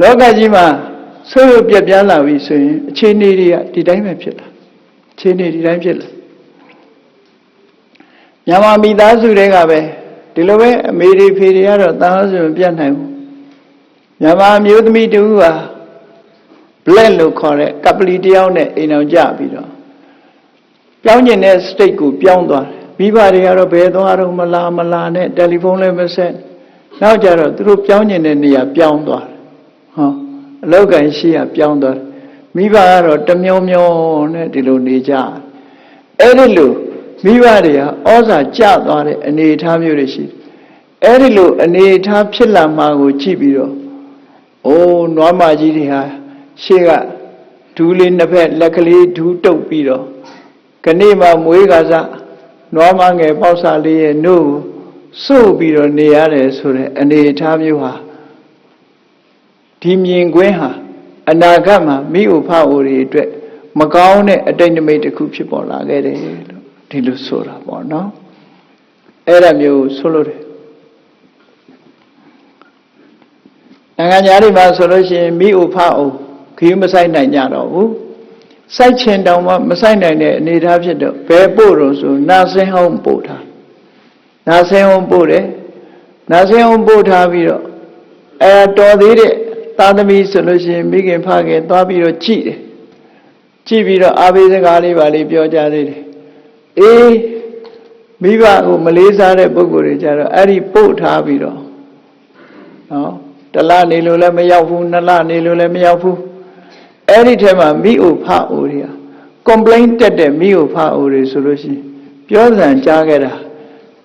လောကကြီးမှာဆိုးရပြက်ပြားလာပြီဆိုရင်အခြေအနေတွေကဒီတိုင်းပဲဖြစ်လာအခြေအနေဒီတိုင်းဖြစ်လာမြန်မာမိသားစုတွေကပဲဒီလိုပဲအမေတွေဖေတွေကတော့တားဆိုမပြတ်နိုင်ဘူးမြန်မာမျိုးသမီးတူဟာဘလက်လို့ခေါ်တဲ့ကပလီတယောက်နဲ့အိမ်အောင်ကြပြီးတော့ပြောင်းကျင်တဲ့ state ကိုပြောင်းသွားတယ်မိဘတွေကတော့ဘယ်သွားတော့မလာနဲ့တယ်လီဖုန်းလည်းမဆက်နောက်ကြတော့သူတို့ပြောင်းကျင်တဲ့နေရာပြောင်းသွားတယ်ဟောအလောက်ကန်ရှိရပြောင်းသွားတယ်မိဘကတော့တမျောမျောနဲ့ဒီလိုနေကြအဲ့ဒီလိုမိဘတွေကဩဇာကျသွားတဲ့အနေအထားမျိုးတွေရှိတယ်အဲ့ဒီလိုအနေအထားဖြစ်လာမှကိုကြည့်ပြီးတော့အိုးနွားမကြီးတွေဟာရှေ့ကဒူးလေးနှစ်ဖက်လက်ကလေးဒူးတုပ်ပြီးတော့ခဏမှမွေးကစားနွားမငယ်ပေါက်စာလေးရဲ့နှုတ်စို့ပြီးတော့နေရတယ်ဆိုတဲ့အနေအထားမျိုးဟာဒီမြင်ကွင်းဟာအနာဂတ်မှာမိအိုဖအိုတွေအတွက်မကောင်းတဲ့အတိတ်နမိတ်တစ်ခုဖြစ်ပေါ်လာခဲ့တယ်လို့ဒီလိုဆိုတာပေါ့နော်အဲ့ဒါမျိုးဆိုလို့တယ်နိုင်ငံသားတွေမှာဆိုလို့ရှိရင်မိအိုဖအိုခီးမဆိုင်နိုင်ကြတော့ဘူးစိုက်ချင်တောင်မှမစိုက်နိုင်တဲ့အနေအထားဖြစ်တော့ဘယ်ပို့တော့ဆိုနာဆင်းဟောင်းပို့ထားနာဆင်းဟောင်းပို့တယ် နာစင်အောင်ပို့ထားပြီးတော့တော်သေးတဲ့သားသမီးဆိုလို့ရှိရင်မိခင်ဖခင်သွားပြီးတော့ကြည့်တယ်ကြည့်ပြီးတော့အာဘေးစကားလေးပါလေးပြောကြသေးတယ်အေးမိဘကိုမလေးစားတဲ့ပုဂ္ဂိုလ်တွေကြတော့အဲ့ဒီပို့ထားပြီးတော့နော်တလနေလို့လည်းမရောက်ဘူးနှစ်လနေလို့လည်းမရောက်ဘူးအဲ့ဒီထဲမှာမိအိုဖအိုတွေက complaint တက်တဲ့မိအိုဖအိုတွေဆိုလို့ရှိရင်ပြောစံကြားခဲ့တာ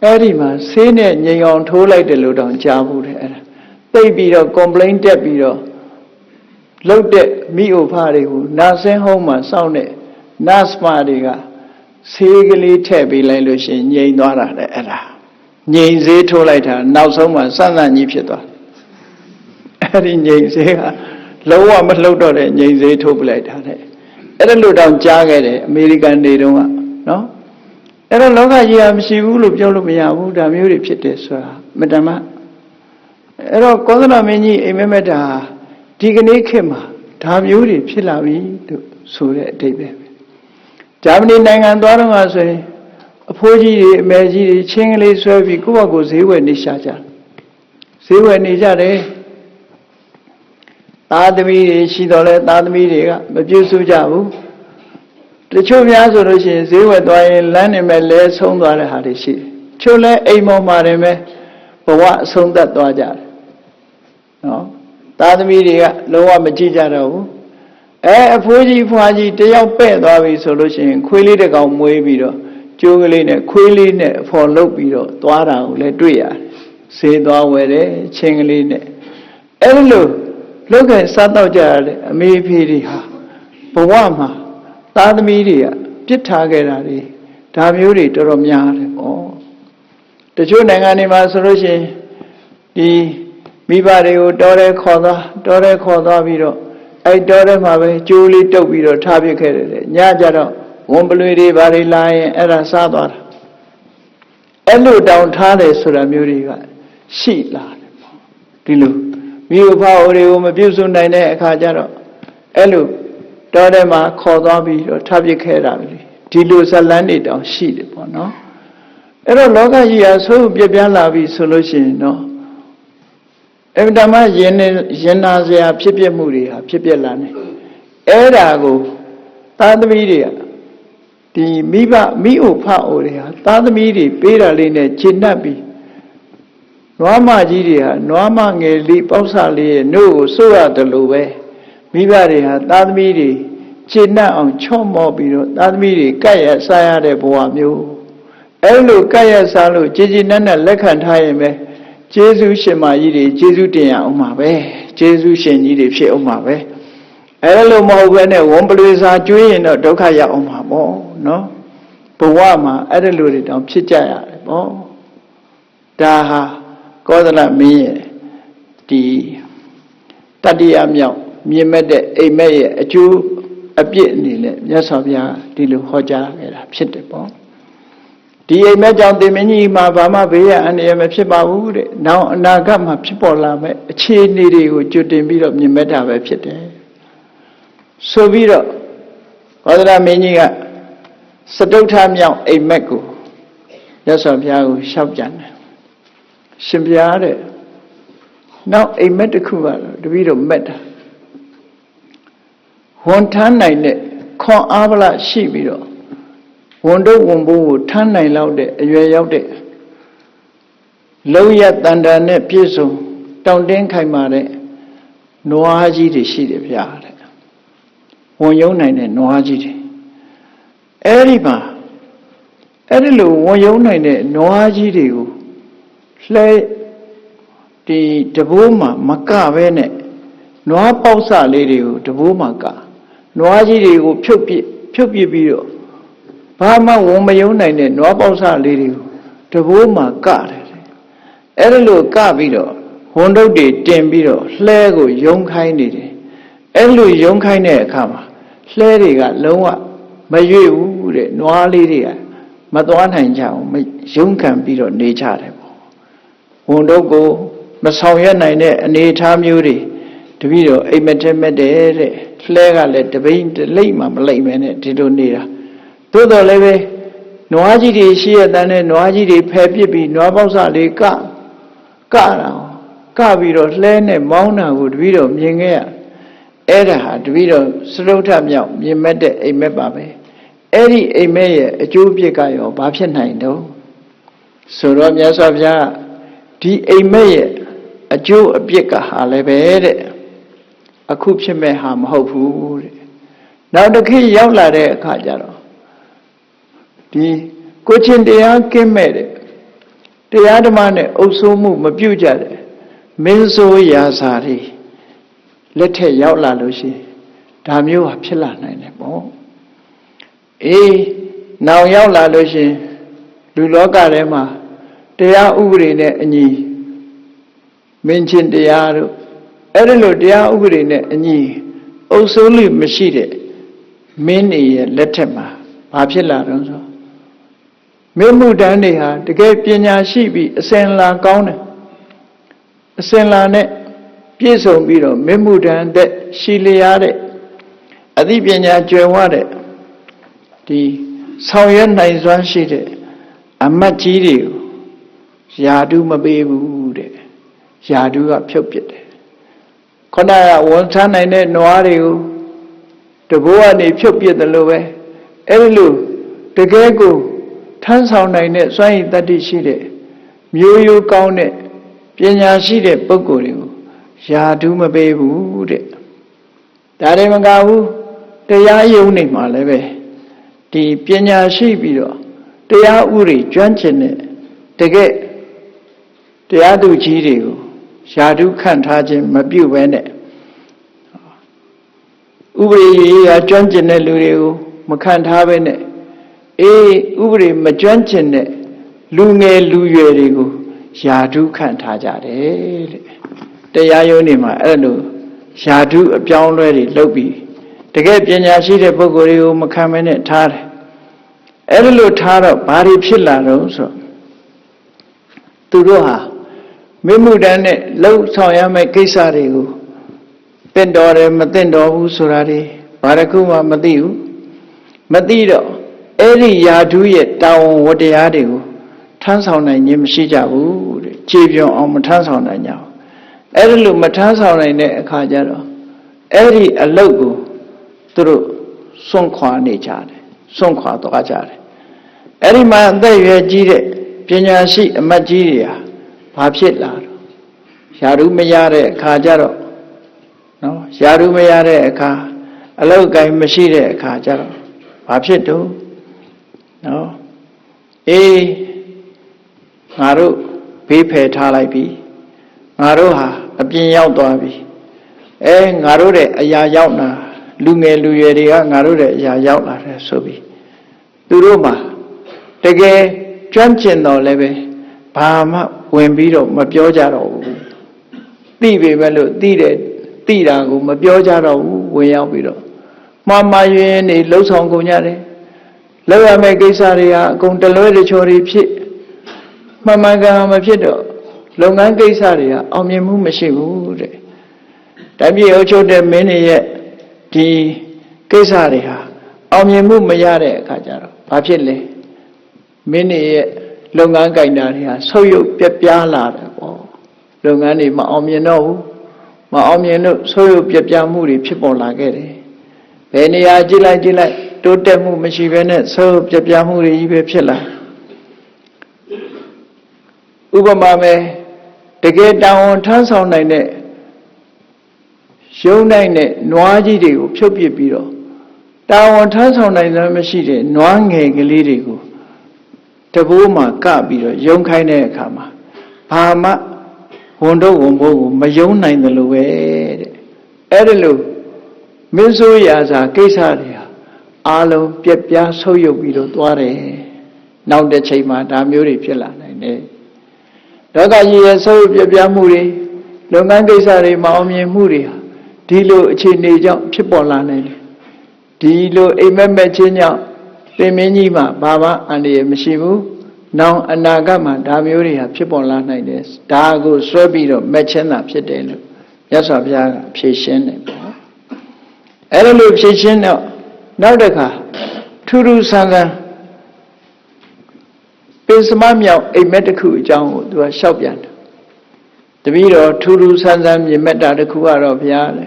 အဲ့ဒီမှာဆေးနဲ့ငြိမ်အောင်ထိုးလိုက်တယ်လို့တောင်ကြားဘူးတဲ့အဲ့ဒါသိပြီးတော့ complaint တက်ပြီးတော့လှုပ်တဲ့မိအိုဖတွေကိုနာဆင်းဟုံးမှာစောင့်တဲ့ nurse မတွေကဆေးကလေးထည့်ပေးလိုက်လို့ရှိရင်ငြိမ်သွားတာတဲ့အဲ့ဒါငြိမ်ဆေးထိုးလိုက်တာနောက်ဆုံးမှာစမ်းစမ်းကြီးဖြစ်သွားအဲ့ဒီငြိမ်ဆေးကလုံးဝမလှုပ်တော့တဲ့ငြိမ်ဆေးထိုးပလိုက်တာတဲ့အဲ့ဒါလို့တောင်ကြားခဲ့တယ်အမေရိကန်တွေတုန်းကနော်အဲ့တော့လောကကြီးကမရှိဘူးလို့ပြောလို့မရဘူးဒါမျိုးတွေဖြစ်တယ်ဆိုတာမတမအဲ့တော့ကောသလမင်းကြီးအိမ်မက်မက်တာဒီကနေ့ခေတ်မှာဒါမျိုးတွေဖြစ်လာပြီလို့ဆိုတဲ့အဓိပ္ပာယ်ပဲဂျာမနီနိုင်ငံသွားတော့မှဆိုရင်အဖိုးကြီးတွေအမေကြီးတွေချင်းကလေးဆွဲပြီးကိုယ့်ဘက်ကိုဈေးဝယ်နေရှာကြဈေးဝယ်နေကြတယ်သားသမီးတွေရှိတော့လဲသားသမီးတွေကမပြုစုကြဘူးတချို့များဆိုလို့ရှိရင်ဈေးဝယ်သွားရင်လမ်းနေမဲ့လဲဆုံးသွားတဲ့ဟာတွေရှိတယ်ချို့လဲအိမ်ပေါ်မှာနေမဲ့ဘဝအဆုံးသတ်သွားကြတယ်နော်သားသမီးတွေကလုံးဝမကြည့်ကြတော့ဘူးအဖိုးကြီးဖွားကြီးတယောက်ပဲ့သွားပြီဆိုလို့ရှိရင်ခွေးလေးတစ်ကောင်မွေးပြီးတော့ကျိုးကလေးနဲ့ခွေးလေးနဲ့အဖော်လုပ်ပြီးတော့သွားတာကိုလည်းတွေ့ရတယ်ဈေးသွားဝယ်တယ်ချင်းကလေးနဲ့အဲ့လိုလောကစားတော့ကြရတဲ့အမေဖေတွေဟာဘဝမှာသားသမီးတွေကပြစ်ထားခဲ့တာတွေဒါမျိုးတွေတော်တော်များတယ်ဩတချို့နိုင်ငံတွေမှာဆိုလို့ရှိရင်ဒီမိဘတွေကိုတော်ရဲခေါ်သွားပြီးတော့အဲ့တော်ရဲမှာပဲကျိုးလေးတုပ်ပြီးတော့ထားပစ်ခဲ့တယ်ညကြတော့ဝန်ပလွေတွေဘာတွေလာရင်အဲ့ဒါစားသွားတာအဲ့လိုတောင်ထားတယ်ဆိုတာမျိုးတွေကရှိလာတယ်ပေါ့ဒီလိုမိဘဖော်တွေကိုမပြုစုနိုင်တဲ့အခါကျတော့အဲ့လိုတော်ထဲမှာခေါ်သွားပြီးတော့ထားပစ်ခဲ့တာပဲဒီလိုဇလန်းတွေတောင်ရှိတယ်ပေါ့နော်အဲ့တော့လောကကြီးဟာဆိုးပြပြလာပြီဆိုလို့ရှိရင်တော့အမှန်တမ်းရင်နာစရာဖြစ်ပြမှုတွေဟာဖြစ်ပြလာနေအဲ့ဒါကိုသားသမီးတွေကဒီမိဘမိအိုဖအိုတွေဟာသားသမီးတွေပေးတာလေးနဲ့ခြေနှက်ပြီးနွားမကြီးတွေဟာနွားမငယ်လေးပေါက်စလေးရဲ့နှုတ်ကိုစိုးရတယ်လို့ပဲမိဘတွေဟာသားသမီးတွေခြေနှက်အောင်ချော့မော့ပြီးတော့သားသမီးတွေကပ်ရစားရတဲ့ဘဝမျိုးအဲ့လိုကပ်ရစားလို့ကြည်ကြည်နက်နက်လက်ခံထားရင်ပဲကျေးဇူးရှင်မကြီးတွေကျေးဇူးတင်ရအောင်ပါပဲကျေးဇူးရှင်ကြီးတွေဖြစ်အောင်ပါပဲအဲ့လိုမဟုတ်ဘဲနဲ့ဝန်ပလွေစာကျွေးရင်တော့ဒုက္ခရောက်အောင်ပါပေါ့နော်ဘဝမှာအဲ့လိုတွေတောင်ဖြစ်ကြရတယ်ပေါ့ဒါဟာကောသလမင်းရဲ့ဒီတတိယမြောက်မြင့်မဲ့တဲ့အိမ်မက်ရဲ့အကျိုးအပြစ်အနေနဲ့မြတ်စွာဘုရားဒီလိုဟောကြားခဲ့တာဖြစ်တယ်ပေါ့ဒီအိမ်မက်ကြောင့်သေမင်းကြီးမှာဘာမှဘေးရအန္တရာယ်မဖြစ်ပါဘူးတဲ့။နောက်အနာဂတ်မှာဖြစ်ပေါ်လာမဲ့အခြေအနေတွေကိုကြိုတင်ပြီးတော့မြင်မဲ့တာပဲဖြစ်တယ်။ဆိုပြီးတော့ဘောဓရာမင်းကြီးကစတုထမြောက်အိမ်မက်ကိုမြတ်စွာဘုရားကိုလျှောက်ကြတယ်။ရှင်ဘုရားတဲ့နောက်အိမ်မက်တစ်ခုကတော့တပည့်တော်မက်တာဝန်ထမ်းနိုင်တဲ့ခွန်အားဗလရှိပြီးတော့ဝန်တို့ဝန်ဘိုးကိုထမ်းနိုင်လောက်တဲ့အရွယ်ရောက်တဲ့လုံးရတန်တန်နဲ့ပြည့်စုံတောင့်တင်းခိုင်မာတဲ့နွားကြီးတွေရှိတယ်ဗျာတဲ့ဝန်ယုံနိုင်တဲ့နွားကြီးတွေအဲ့ဒီမှာအဲ့ဒီလိုဝန်ယုံနိုင်တဲ့နွားကြီးတွေကိုလှဲဒီတဘိုးမှာမကပဲနဲ့နွားပေါက်စလေးတွေကိုတဘိုးမှာကနွားကြီးတွေကိုဖြုတ်ပစ်ပြီးတော့ဘာမှဝန်မယုံနိုင်တဲ့နွားပေါက်စလေးတွေကိုတဘိုးမှာကတယ်အဲ့ဒါလိုကပြီးတော့ဝန်တုပ်တွေတင်ပြီးတော့လှဲကိုယုံခိုင်းနေတယ်အဲ့လိုယုံခိုင်းတဲ့အခါမှာလှဲတွေကလုံးဝမရွေ့ဘူးတဲ့နွားလေးတွေကမသွားနိုင်ကြအောင်ယုံခံပြီးတော့နေကြတယ်ပေါ့ဝန်တုပ်ကိုမဆောင်ရွက်နိုင်တဲ့အနေအထားမျိုးတွေတပည့်တော်အိမ်မက်ထဲမဲ့တဲ့လှဲကလည်းတပိန်တလိမ့်မှမလိမ့်မဲနဲ့ဒီလိုနေတာသို့တော်လည်းပဲနွားကြီးတွေရှိရတဲ့နဲ့နွားကြီးတွေဖယ်ပစ်ပြီးနွားပေါက်စလေးက ကပြီးတော့လှဲနဲ့မောင်းတာကိုတပည့်တော်မြင်ခဲ့ရအဲ့ဒါဟာတပည့်တော်စတုထမြောက်မြင်မဲ့တဲ့အိမ်မက်ပါပဲအဲ့ဒီအိမ်မက်ရဲ့အကျိုးအပြစ်ကရောဘာဖြစ်နိုင်တော့ဆိုတော့မြတ်စွာဘုရားဒီအိမ်မက်ရဲ့အကျိုးအပြစ်ကဟာလည်းပဲတဲ့အခုဖြစ်မဲ့ဟာမဟုတ်ဘူးတဲ့နောက်တစ်ခေတ်ရောက်လာတဲ့အခါကျတော့ဒီကိုချင်းတရားကင်းမဲ့တဲ့တရားဓမ္မနဲ့အုပ်စိုးမှုမပြုကြတဲ့မင်းဆိုးရာဇာတွေလက်ထက်ရောက်လာလို့ရှိရင်ဒါမျိုးဟာဖြစ်လာနိုင်တယ်ပေါ့အေးနောင်ရောက်လာလို့ရှိရင်လူလောကထဲမှာတရားဥပဒေနဲ့အညီမင်းချင်းတရားတို့အဲ့ဒီလိုတရားဥပဒေနဲ့အညီအုပ်စိုးလို့မရှိတဲ့မင်းတွေရဲ့လက်ထက်မှာဘာဖြစ်လာတော့ဆိုမင်းမှုတန်းတွေဟာတကယ်ပညာရှိပြီးအစဉ်လာကောင်းတယ်အစဉ်လာနဲ့ပြည့်စုံပြီးတော့မင်းမှုတန်းတဲ့ရှိလျားတဲ့အသိပညာကျွယ်ဝတဲ့ဒီဆောင်ရွက်နိုင်စွမ်းရှိတဲ့အမတ်ကြီးတွေကိုယာတုမပေးဘူးတဲ့ယာတုကဖြုတ်ပစ်တယ်ခဏကဝန်ထမ်းနိုင်တဲ့နွားတွေကိုတဘိုးကနေဖြုတ်ပစ်တယ်လို့ပဲအဲ့ဒီလိုတကယ်ကိုထမ်းဆောင်နိုင်တဲ့စွမ်းရည်တတ္တိရှိတဲ့မျိုးရိုးကောင်းတဲ့ပညာရှိတဲ့ပုဂ္ဂိုလ်တွေကိုယာတုမပေးဘူးတဲ့ဒါတွေမကဘူးတရားယုံနေမှာလည်းပဲဒီပညာရှိပြီးတော့တရားဥပဒေကျွမ်းကျင်တဲ့တကယ်တရားသူကြီးတွေကိုယာတုခန့်ထားခြင်းမပြုဘဲနဲ့ဥပဒေရေးရာကျွမ်းကျင်တဲ့လူတွေကိုမခန့်ထားဘဲနဲ့အေးဥပဒေမကျွမ်းကျင်တဲ့လူငယ်လူရွယ်တွေကိုယာတုခန့်ထားကြတယ်တဲ့တရားရုံးတွေမှာအဲ့လိုယာတုအပြောင်းလဲတွေလုပ်ပြီးတကယ်ပညာရှိတဲ့ပုဂ္ဂိုလ်တွေကိုမခံမနဲ့ထားတယ်အဲ့လိုထားတော့ဘာတွေဖြစ်လာတော့ဆိုသူတို့ဟာမင်းမှုတန်းနဲ့လှုပ်ဆောင်ရမယ့်ကိစ္စတွေကိုတင့်တော်တယ်မတင့်တော်ဘူးဆိုတာတွေဘာတစ်ခုမှမသိဘူးမသိတော့အဲ့ဒီယာတုရဲ့တာဝန်ဝတ္တရားတွေကိုထမ်းဆောင်နိုင်ခြင်းမရှိကြဘူးတဲ့ခြေပြောင်းအောင်မထမ်းဆောင်နိုင်ကြဘူးအဲ့ဒီလိုမထမ်းဆောင်နိုင်တဲ့အခါကျတော့အဲ့ဒီအလုပ်ကိုသူတို့စွန့်ခွာနေကြတယ်စွန့်ခွာသွားကြတယ်အဲ့ဒီမှာအသက်ရွယ်ကြီးတဲ့ပညာရှိအမတ်ကြီးတွေဟာဘာဖြစ်လာတော့ယာတုမရတဲ့အခါကျတော့နော်ယာတုမရတဲ့အခါအလုပ်ကိုင်းမရှိတဲ့အခါကျတော့ဘာဖြစ်တော့နော်အေးငါတို့ဘေးဖယ်ထားလိုက်ပြီငါတို့ဟာအပြင်ရောက်သွားပြီငါတို့တဲ့အရာရောက်လာလူငယ်လူရွယ်တွေကငါတို့တဲ့အရာရောက်လာတယ်ဆိုပြီးသူတို့မှာတကယ်ကျွမ်းကျင်တော်လည်းပဲဘာမှဝင်ပြီးတော့မပြောကြတော့ဘူးသိပေမဲ့လို့သိတာကိုမပြောကြတော့ဘူးဝင်ရောက်ပြီးတော့မှားယွင်းနေလှုပ်ဆောင်ကုန်ကြတယ်လောက်ရမယ့်ကိစ္စတွေဟာအကုန်တလွဲတချော်တွေဖြစ်မှန်မှန်ကန်မဖြစ်တော့လုပ်ငန်းကိစ္စတွေကအောင်မြင်မှုမရှိဘူးတဲ့တပြည့်အုပ်ချုပ်တဲ့မင်းတွေရဲ့ဒီကိစ္စတွေဟာအောင်မြင်မှုမရတဲ့အခါကျတော့ဘာဖြစ်လဲမင်းတွေရဲ့လုပ်ငန်းကိုင်တာတွေဟာဆုပ်ယုပ်ပြက်ပြားလာတယ်ပေါ့လုပ်ငန်းတွေမအောင်မြင်တော့ဘူးမအောင်မြင်လို့ဆုပ်ယုပ်ပြက်ပြားမှုတွေဖြစ်ပေါ်လာခဲ့တယ်ဘယ်နေရာကြည့်လိုက်တိုးတက်မှုမရှိဘဲနဲ့ဆုပ်ယုပ်ပြက်ပြားမှုတွေကြီးပဲဖြစ်လာဥပမာပဲတကယ်တာဝန်ထမ်းဆောင်နိုင်တဲ့ရုံးနိုင်တဲ့နွားကြီးတွေကိုဖြုတ်ပစ်ပြီးတော့တာဝန်ထမ်းဆောင်နိုင်တယ်မရှိတဲ့နွားငယ်ကလေးတွေကိုတဘိုးမှာကပြီးတော့ယုံခိုင်းတဲ့အခါမှာဘာမှဝန်တော့ဝန်ဖို့ကိုမယုံနိုင်တယ်လို့ပဲတဲ့အဲ့ဒါလို့မင်းဆိုးရာစာကိစ္စတွေဟာအားလုံးပြက်ပြားဆုပ်ယုပ်ပြီးတော့သွားတယ်နောက်တစ်ချိန်မှာဒါမျိုးတွေဖြစ်လာနိုင်တယ်လောကကြီးရဲ့ဆုပ်ယုပ်ပြက်ပြားမှုတွေလုပ်ငန်းကိစ္စတွေမအောင်မြင်မှုတွေဟာဒီလိုအခြေအနေကြောင့်ဖြစ်ပေါ်လာနိုင်တယ်ဒီလိုအိမ်မက်မက်ချင်းကြောင့်သင်မင်းကြီးမှာဘာမှအန္တရာယ်မရှိဘူးနောင်အနာဂတ်မှာဒါမျိုးတွေဟာဖြစ်ပေါ်လာနိုင်တယ်ဒါကိုဆွဲပြီးတော့မက်ချင်းတာဖြစ်တယ်လို့မြတ်စွာဘုရားကဖြေရှင်းတယ်ပေါ့အဲ့လိုဖြေရှင်းတော့နောက်တစ်ခါထူးထူးဆန်းဆန်းပင်စမမြောက်အိမ်မက်တစ်ခုအကြောင်းကိုသူကလျှောက်ပြန်တယ် တပည့်တော်ထူးထူးဆန်းဆန်းမြင်မဲ့တာတစ်ခုကတော့ဘုရားလေ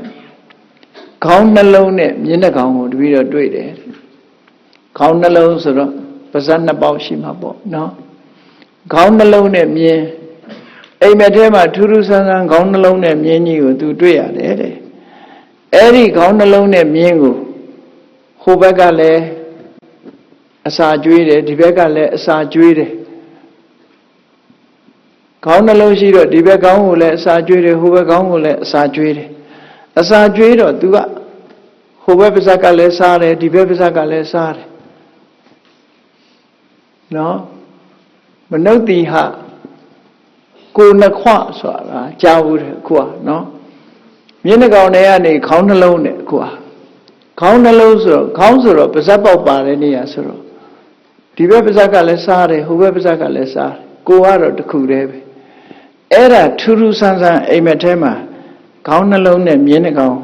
ခေါင်းနှလုံးနဲ့မျက်နှာခေါင်းကိုတပည့်တော်တွေ့တယ်ခေါင်းနှလုံးဆိုတော့ပါးစပ်နှစ်ပေါက်ရှိမှာပေါ့နော်ခေါင်းနှလုံးနဲ့မြင်အိမ်မက်ထဲမှာထူးထူးဆန်းဆန်းခေါင်းနှလုံးနဲ့မြင်ကြီးကိုသူတွေ့ရတယ်တဲ့အဲ့ဒီခေါင်းနှလုံးနဲ့မြင်ကိုဟိုဘက်ကလည်းအစာကျွေးတယ်ဒီဘက်ကလည်းအစာကျွေးတယ်ခေါင်းနှလုံးရှိတော့ဒီဘက်ခေါင်းကိုလည်းအစာကျွေးတယ်ဟိုဘက်ခေါင်းကိုလည်းအစာကျွေးတယ်အစာကျွေးတော့သူကဟိုဘက်ပါးစပ်ကလည်းစားတယ်ဒီဘက်ပါးစပ်ကလည်းစားတယ်နော်မနုဿိဟကိုနှခွဆိုတာကြားဘူးတယ်အခုကနော်မျက်နှာကောင်တွေကနေခေါင်းနှလုံးနဲ့အခုကခေါင်းနှလုံးဆိုတော့ခေါင်းဆိုတော့ပါးစပ်ပေါက်ပါတယ်နေရဆိုတော့ဒီဘက်ပါးစပ်ကလည်းစားတယ်ဟိုဘက်ပါးစပ်ကလည်းစားတယ်ကိုကတော့တစ်ခုတည်းပဲအဲ့ဒါထူးထူးဆန်းဆန်းအိမ်မက်ထဲမှာခေါင်းနှလုံးနဲ့မျက်နှာကောင်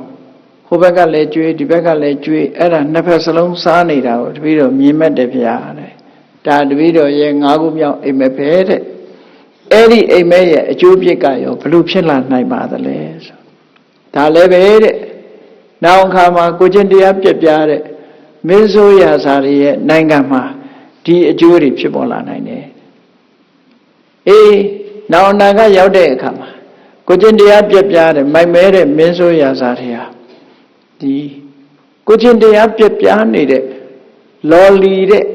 ဟိုဘက်ကလည်းကျွေးဒီဘက်ကလည်းကျွေးအဲ့ဒါနှစ်ဖက်စလုံးစားနေတာကိုတပည့်တော်မြင်မဲ့တယ်ဗျာတဲ့ဒါတပည့်တော်ရဲ့၅ခုမြောက်အိမ်မက်ပဲတဲ့အဲ့ဒီအိမ်မက်ရဲ့အကျိုးပြစ်ကရောဘလို့ဖြစ်လာနိုင်ပါသလဲဆိုဒါလည်းပဲတဲ့နောက်အခါမှာကိုချင်းတရားပြက်ပြားတဲ့မင်းဆိုးရာဇာတွေရဲ့နိုင်ငံမှာဒီအကျိုးတွေဖြစ်ပေါ်လာနိုင်တယ်အေးနောက်အနာကရောက်တဲ့အခါမှာကိုချင်းတရားပြက်ပြားတဲ့မိုက်မဲတဲ့မင်းဆိုးရာဇာတွေဟာဒီကိုချင်းတရားပြက်ပြားနေတဲ့လော်လီတဲ့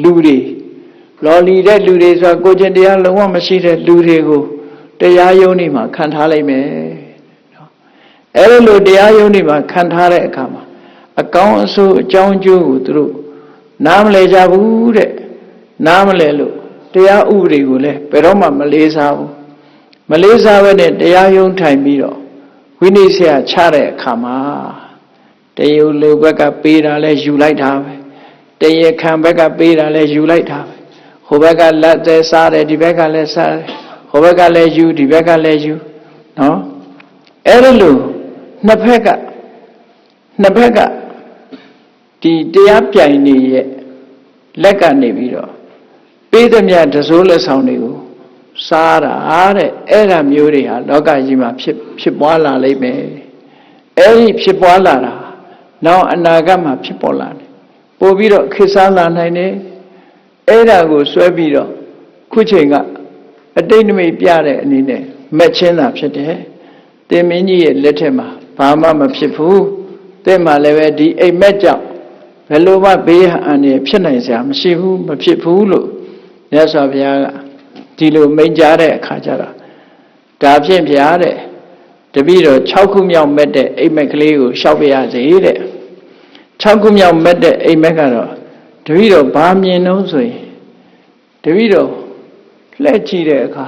လူတွေလော်လီတဲ့လူတွေဆိုတာကိုချင်းတရားလုံးဝမရှိတဲ့လူတွေကိုတရားယုံနေမှာခံထားလိုက်မယ်နော်အဲ့လိုတရားယုံနေမှာခံထားတဲ့အခါမှာအကောင်းအဆိုးအကြောင်းအကျိုးကိုသူတို့နားမလဲကြဘူးတဲ့နားမလဲလို့တရားဥပဒေကိုလည်းဘယ်တော့မှမလေးစားဘူးမလေးစားဘဲနဲ့တရားယုံထိုင်ပြီးတော့ဝိနည်းဆရာချတဲ့အခါမှာတရားလူဘက်ကပေးတာလဲယူလိုက်တာပဲတရားခံဘက်ကပေးတာလဲယူလိုက်တာပဲဟိုဘက်ကလက်သေးစားတယ်ဒီဘက်ကလည်းစားတယ်ဟိုဘက်ကလည်းယူဒီဘက်ကလည်းယူနော်အဲ့လိုနှစ်ဖက်ကဒီတရားပြိုင်နေရဲ့လက်ကနေပြီးတော့ပေးသမျှတစိုးလက်ဆောင်တွေကိုစားတာတဲ့အဲ့ဒါမျိုးတွေဟာလောကကြီးမှာဖြစ်ပွားလာလိမ့်မယ်အဲ့ဒီဖြစ်ပွားလာတာနောက်အနာဂတ်မှာဖြစ်ပေါ်လာတယ်ပို့ပြီးတော့ခေတ်စားလာနိုင်တယ်အဲ့ဒါကိုဆွဲပြီးတော့ခုချိန်ကအတိတ်နမိတ်ပြတဲ့အနေနဲ့မက်ချင်းတာဖြစ်တယ်တင်မင်းကြီးရဲ့လက်ထက်မှာဘာမှမဖြစ်ဘူးတဲ့မှာလည်းပဲဒီအိမ်မက်ကြောင့်ဘယ်လိုမှဘေးအန္တရာယ်ဖြစ်နိုင်စရာမရှိဘူးမဖြစ်ဘူးလို့မြတ်စွာဘုရားကဒီလိုမိန့်ကြားတဲ့အခါကျတော့ဒါဖြင့်ဘုရားတဲ့တပည့်တော်6ခုမြောက်မက်တဲ့အိမ်မက်ကလေးကိုရှောက်ပြရစေတဲ့6ခုမြောက်မက်တဲ့အိမ်မက်ကတော့တပည့်တော်ဘာမြင်တော့ဆိုရင်တပည့်တော်လှည့်ကြည့်တဲ့အခါ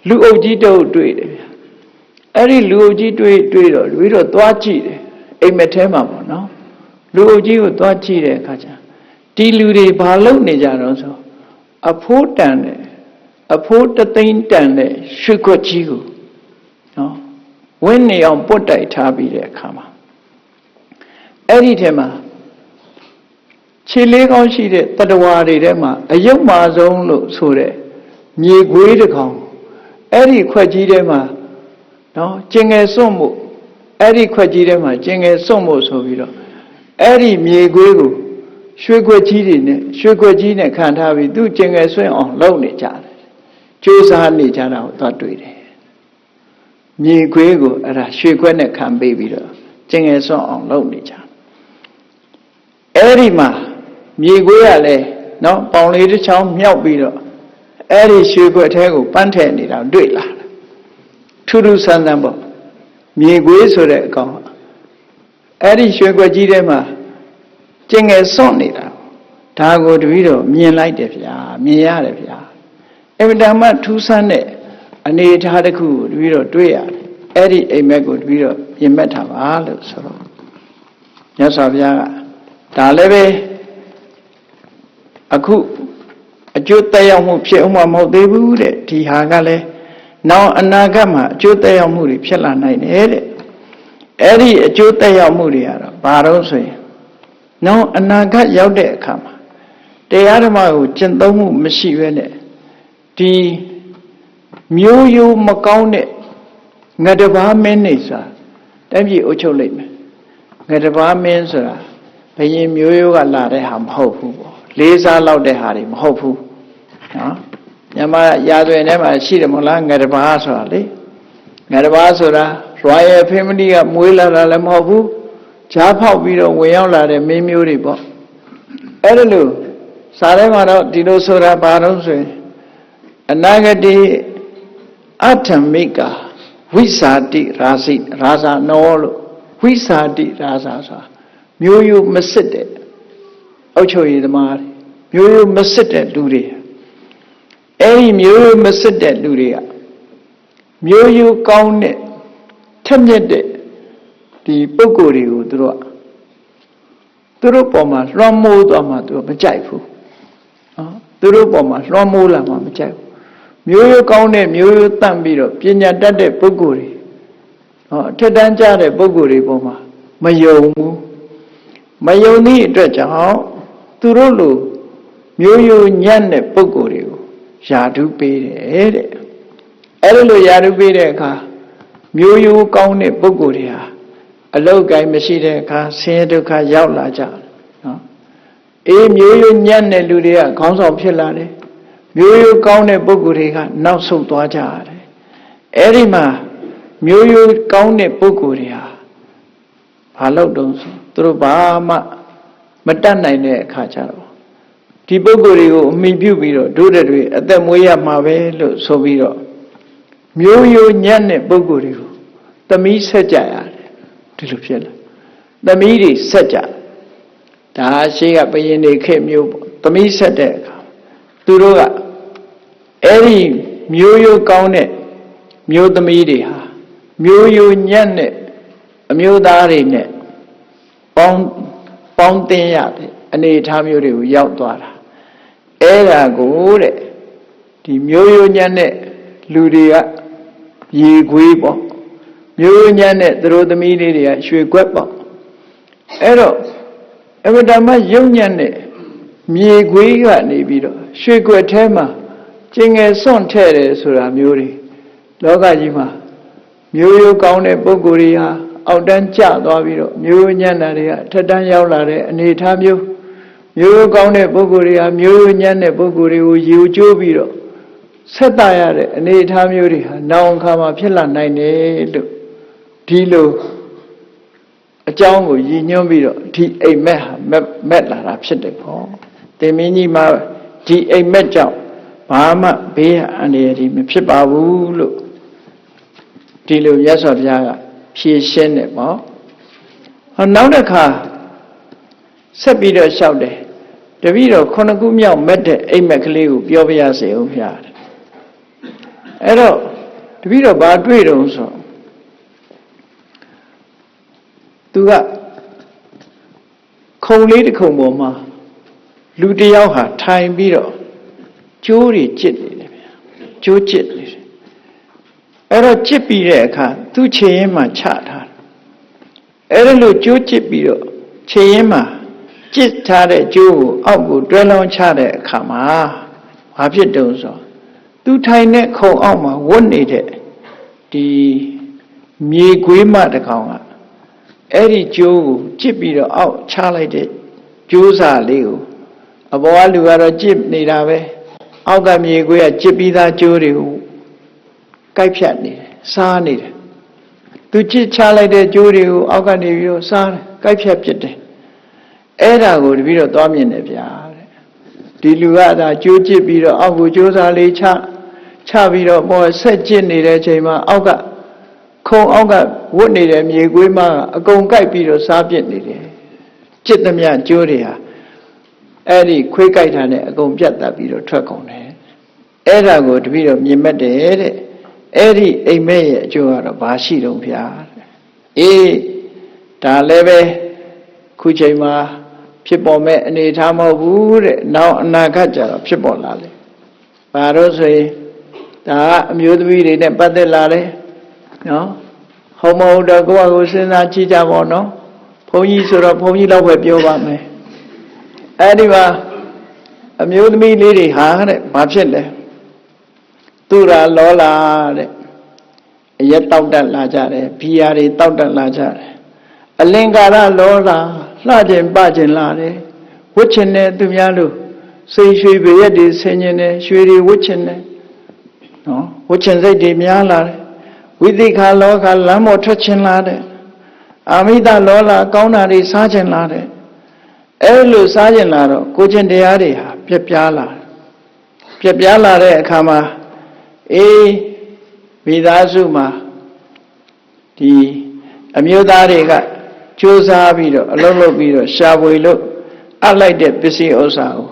လူအုပ်ကြီးတို့တွေ့တယ်ဗျအဲ့ဒီလူအုပ်ကြီးတွေ့တော့တပည့်တော်သွားကြည့်တယ်အိမ်မက်ထဲမှာပေါ့နော်လူအုပ်ကြီးကိုသွားကြည့်တဲ့အခါကျဒီလူတွေဘာလုပ်နေကြတော့ဆိုအဖိုးတန်တဲ့အဖိုးတသိန်းတန်တဲ့ရွှေခွက်ကြီးကိုနော်ဝင်းနေအောင်ပုတ်တိုက်ထားပြီးတဲ့အခါမှာအဲ့ဒီထဲမှာခြေလေးကောင်းရှိတဲ့တတဝါတွေထဲမှာအယုတ်မာဆုံးလို့ဆိုတဲ့မြေခွေးတစ်ကောင်အဲ့ဒီခွက်ကြီးထဲမှာနော်ကျင်ငယ်စွန့်မှုအဲ့ဒီခွက်ကြီးထဲမှာကျင်ငယ်စွန့်မှုဆိုပြီးတော့အဲ့ဒီမြေခွေးကိုရွှေခွက်ကြီးတွေနဲ့ရွှေခွက်ကြီးနဲ့ခံထားပြီးသူကျင်ငယ်ဆွင့်အောင်လုပ်နေကြတယ်ကြိုးစားနေကြတာကိုသွားတွေ့တယ်မြေခွေးကိုအဲ့ဒါရွှေခွက်နဲ့ခံပေးပြီးတော့ကျင်ငယ်ဆွန့်အောင်လုပ်နေကြအဲ့ဒီမှာမြေခွေးကလည်းနော်ပေါင်လေးတစ်ချောင်းမြောက်ပြီးတော့အဲ့ဒီရွှေခွက်ထဲကိုပန်းထည့်နေတာတွေ့လာတယ်ထူးထူးဆန်းဆန်းပေါ့မြေခွေးဆိုတဲ့အကောင်အဲ့ဒီရွှေခွက်ကြီးထဲမှာကျင်ငယ်စွန့်နေတာဒါကိုတပည့်တော်မြင်လိုက်တယ်ဗျာမြင်ရတယ်ဗျာအင်မတန်မှထူးဆန်းတဲ့အနေအထားတစ်ခုကိုတပည့်တော်တွေ့ရတယ်အဲ့ဒီအိမ်မက်ကိုတပည့်တော်ပြင်မဲ့ထားပါလို့ဆိုတော့မြတ်စွာဘုရားကဒါလည်းပဲအခုအကျိုးသက်ရောက်မှုဖြစ်အောင်မဟုတ်သေးဘူးတဲ့ဒီဟာကလည်းနောက်အနာဂတ်မှာအကျိုးသက်ရောက်မှုတွေဖြစ်လာနိုင်တယ်တဲ့အဲ့ဒီအကျိုးသက်ရောက်မှုတွေကတော့ဘာလို့ဆိုရင်နောက်အနာဂတ်ရောက်တဲ့အခါမှာတရားဓမ္မကိုကျင့်သုံးမှုမရှိဘဲနဲ့ဒီမျိုးရိုးမကောင်းတဲ့ ငါတပါးမင်းနေဆိုတာတိုင်းပြည်အုပ်ချုပ်လိုက်မယ်ငါတပါးမင်းဆိုတာဘယင်မျိုးရိုးကလာတဲ့ဟာမဟုတ်ဘူးပေါ့လေးစားလောက်တဲ့ဟာတွေမဟုတ်ဘူးနော်မြန်မာရာဇဝင်ထဲမှာရှိတယ်မဟုတ်လားငါတပါးဆိုတာလေငါတပါးဆိုတာ Royal Family ကမွေးလာတာလည်းမဟုတ်ဘူးဂျားဖောက်ပြီးတော့ဝင်ရောက်လာတဲ့မင်းမျိုးတွေပေါ့အဲ့ဒါလို့စာထဲမှာတော့ဒီလိုဆိုတာဘာလို့ဆိုရင်အနာဂတိအထမိကဝိစာတိရာဇာနောလို့ဝိစာတိရာဇာဆိုတာမျိုးရိုးမစစ်တဲ့အုပ်ချုပ်ရေးသမားတွေမျိုးရိုးမစစ်တဲ့လူတွေအဲ့ဒီမျိုးရိုးမစစ်တဲ့လူတွေကမျိုးရိုးကောင်းတဲ့ထက်မြက်တဲ့ဒီပုဂ္ဂိုလ်တွေကိုသူတို့ပေါ်မှာလွှမ်းမိုးသွားမှသူတို့မကြိုက်ဘူးနော်သူတို့ပေါ်မှာလွှမ်းမိုးလာမှမကြိုက်ဘူးမျိုးရိုးကောင်းတဲ့မျိုးရိုးတန့်ပြီးတော့ပညာတတ်တဲ့ပုဂ္ဂိုလ်တွေထက်တန်းကြတဲ့ပုဂ္ဂိုလ်တွေပေါ်မှာမယုံဘူးမယုံသည့်အတွက်ကြောင့်သူတို့လိုမျိုးရိုးညံ့တဲ့ပုဂ္ဂိုလ်တွေကိုယာဓုပေးတယ်တဲ့အဲ့လိုယာဓုပေးတဲ့အခါမျိုးရိုးကောင်းတဲ့ပုဂ္ဂိုလ်တွေဟာအလောက်ကိုင်းမရှိတဲ့အခါဆင်းရဲဒုက္ခရောက်လာကြနော်အေးမျိုးရိုးညံ့တဲ့လူတွေကခေါင်းဆောင်ဖြစ်လာတယ်မျိုးရိုးကောင်းတဲ့ပုဂ္ဂိုလ်တွေကနောက်ဆုတ်သွားကြရတယ်အဲ့ဒီမှာမျိုးရိုးကောင်းတဲ့ပုဂ္ဂိုလ်တွေဟာဘာလို့တုံးဆိုသူတို့ဘာမှမတတ်နိုင်တဲ့အခါကျတော့ဒီပုဂ္ဂိုလ်တွေကိုအမိပြုပြီးတော့တို့တဲ့တွေအသက်မွေးရမှာပဲလို့ဆိုပြီးတော့မျိုးရိုးညံ့တဲ့ပုဂ္ဂိုလ်တွေကိုသမီးဆက်ကြရတယ်ဒီလိုဖြစ်လာသမီးတွေဆက်ကြဒါရှိကဘယင်တွေခဲ့မျိုးပေါ့သမီးဆက်တဲ့အခါသူတို့ကအဲ့ဒီမျိုးရိုးကောင်းတဲ့မျိုးသမီးတွေဟာမျိုးရိုးညံ့တဲ့အမျိုးသားတွေနဲ့ပေါင်းသင်းရတဲ့အနေအထားမျိုးတွေကိုရောက်သွားတာအဲ့ဒါကိုတဲ့ဒီမျိုးရိုးညံ့တဲ့လူတွေကရေခွေးပေါ့မျိုးရိုးညံ့တဲ့သူတို့သမီးလေးတွေကရွှေကွက်ပေါ့အဲ့တော့အဝတ္တမယုံညံ့တဲ့မြေခွေးကနေပြီးတော့ရွှေကွက်ထဲမှာကျင်ငယ်စွန့်ထဲ့တယ်ဆိုတာမျိုးတွေလောကကြီးမှာမျိုးရိုးကောင်းတဲ့ပုဂ္ဂိုလ်တွေဟာအောက်တန်းကျသွားပြီးတော့မျိုးရိုးညံ့တာတွေကထက်တန်းရောက်လာတဲ့အနေအထားမျိုးမျိုးရိုးကောင်းတဲ့ပုဂ္ဂိုလ်တွေဟာမျိုးရိုးညံ့တဲ့ပုဂ္ဂိုလ်တွေကိုယူကျိုးပြီးတော့ဆက်တရတဲ့အနေအထားမျိုးတွေဟာနောင်အခါမှာဖြစ်လာနိုင်တယ်လို့ဒီလိုအကြောင်းကိုရည်ညွှန်းပြီးတော့ဒီအိမ်မက်ဟာမက်လာတာဖြစ်တယ်ပေါ့တင်မင်းကြီးမှာဒီအိမ်မက်ကြောင့်ဘာမှဘေးအန္တရာယ်မဖြစ်ပါဘူးလို့ဒီလိုမြတ်စွာဘုရားကဖြေရှင်းတယ်ပေါ့နောက်တစ်ခါဆက်ပြီးတော့လျှောက်တယ်တပည့်တော်ခုနှစ်ခုမြောက်မက်တဲ့အိမ်မက်ကလေးကိုပြောပြရစေဦးဗျာအဲ့တော့တပည့်တော်ဘာတွေ့တုံးဆိုသူကခုံလေးတစ်ခုံပေါ်မှာလူတစ်ယောက်ဟာထိုင်ပြီးတော့ကျိုးတွေကျစ်နေတယ်ဗျာကျိုးကျစ်နေတယ်အဲ့တော့ကျစ်ပြီးတဲ့အခါသူ့ခြေရင်းမှာချထားတယ်အဲ့ဒါလို့ကျိုးကျစ်ပြီးတော့ခြေရင်းမှာကျစ်ထားတဲ့ကျိုးကိုအောက်ကိုတွဲလောင်းချတဲ့အခါမှာဘာဖြစ်တုံးဆိုသူထိုင်တဲ့ခုံအောက်မှာဝတ်နေတဲ့ဒီမြေခွေးမတစ်ကောင်ကအဲ့ဒီကျိုးကိုကျစ်ပြီးတော့အောက်ချလိုက်တဲ့ကျိုးစာလေးကိုအပေါ်ကလူကတော့ကျစ်နေတာပဲအောက်ကမြေခွေးကကျစ်ပြီးသားကျိုးတွေကိုကိုက်ဖြတ်နေတယ်စားနေတယ်သူကျစ်ချလိုက်တဲ့ကျိုးတွေကိုအောက်ကနေပြီးတော့စားတယ်ကိုက်ဖြတ်ပစ်တယ်အဲ့ဒါကိုတပည့်တော့သွားမြင်တယ်ဗျာတဲ့ဒီလူကဒါကျိုးကျစ်ပြီးတော့အောက်ကိုကျိုးစာလေးချပြီးတော့ပေါ်ဆက်ကျစ်နေတဲ့အချိန်မှာအောက်ကခုံအောက်ကဝတ်နေတဲ့မြေခွေးမကအကုန်ကိုက်ပြီးတော့စားပစ်နေတယ်ကျစ်သမျှကျိုးတွေဟာအဲ့ဒီခွေးကိုက်တာနဲ့အကုန်ပြတ်တတ်ပြီးတော့ထွက်ကုန်တယ်အဲ့ဒါကိုတပည့်တော့မြင်မဲ့တယ်တဲ့အဲ့ဒီအိမ်မက်ရဲ့အကျိုးကတော့ဘာရှိတုံးဗျာအေးဒါလည်းပဲခုချိန်မှာဖြစ်ပေါ်မဲ့အနေအထားမဟုတ်ဘူးတဲ့နောက်အနာဂတ်ကျတော့ဖြစ်ပေါ်လာတယ်ဘာလို့ဆိုရင်ဒါကအမျိုးသမီးတွေနဲ့ပတ်သက်လာတယ်နော်ဟုတ်မဟုတ်တော့ကိုယ့်အကိုစဉ်းစားကြည့်ကြပါတော့ဘုန်းကြီးဆိုတော့ဘုန်းကြီးလောက်ပဲပြောပါမယ်အဲ့ဒီမှာအမျိုးသမီးလေးတွေဟာတဲ့ဘာဖြစ်လဲသူရာလောလာတဲ့အ ရက်တောက်တက်လာကြတယ်ဘီယာတွေတောက်တက်လာကြတယ်အလင်္ကာရလောလာလှခြင်းပခြင်းလာတယ်ဝတ်ချင်တဲ့သူများလို့စိတ်ရွှေပြည့်ရက်တွေဆင်ញင်တယ်ရွှေတွေဝတ်ချင်တယ်နော်ဝတ်ချင်စိတ်တွေများလာတယ်ဝိသိခာလောကလမ်းပေါ်ထွက်ချင်လာတယ်အာမိတလောလာကောင်းတာတွေစားချင်လာတယ်အဲလိုစားချင်လာတော့ကိုကျင့်တရားတွေဟာပြက်ပြားလာပြက်ပြားလာတဲ့အခါမှာမိသားစုမှာဒီအမျိုးသားတွေကကြိုးစားပြီးတော့အလုပ်လုပ်ပြီးတော့ရှာဖွေလို့အပ်လိုက်တဲ့ပစ္စည်းဥစ္စာကို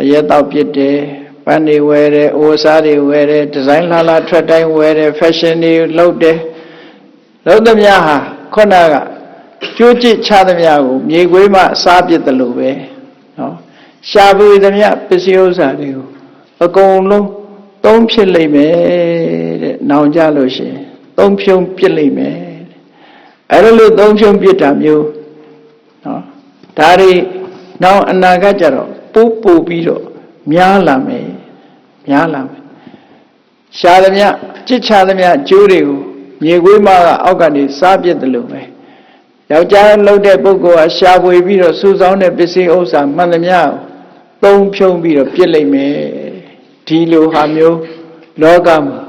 အရက်တော့ပြစ်တယ်ပန်းတွေဝယ်တယ်အိုးစားတွေဝယ်တယ်ဒီဇိုင်းလှလှထွက်တိုင်းဝယ်တယ်ဖက်ရှင်တွေလုပ်တယ်လုပ်သမျှဟာခုနကကျိုးကျစ်ချသမျှကိုမြေခွေးမှစားပြစ်တယ်လို့ပဲနော်ရှာဖွေသမျှပစ္စည်းဥစ္စာတွေကိုအကုန်လုံးသုံးဖြစ်လိမ့်မယ်တဲ့နောင်ကြလို့ရှိရင်သုံးဖြုံပြစ်လိမ့်မယ်အဲ့လိုသုံးဖြုံပြစ်တာမျိုးနော်ဒါတွေနောက်အနာဂတ်ကြတော့ပို့ပြီးတော့များလာမယ်ရှားသမျှကြစ်ချသမျှကျိုးတွေကိုမြေခွေးမကအောက်ကနေစားပြစ်တယ်လို့ပဲယောက်ျားလှုပ်တဲ့ပုဂ္ဂိုလ်ကရှားပွေပြီးတော့စူဆောင်းတဲ့ပစ္စည်းဥစ္စာမှန်သမျှသုံးဖြုံပြီးတော့ပြစ်လိုက်မယ်ဒီလိုဟာမျိုးလောကမှာ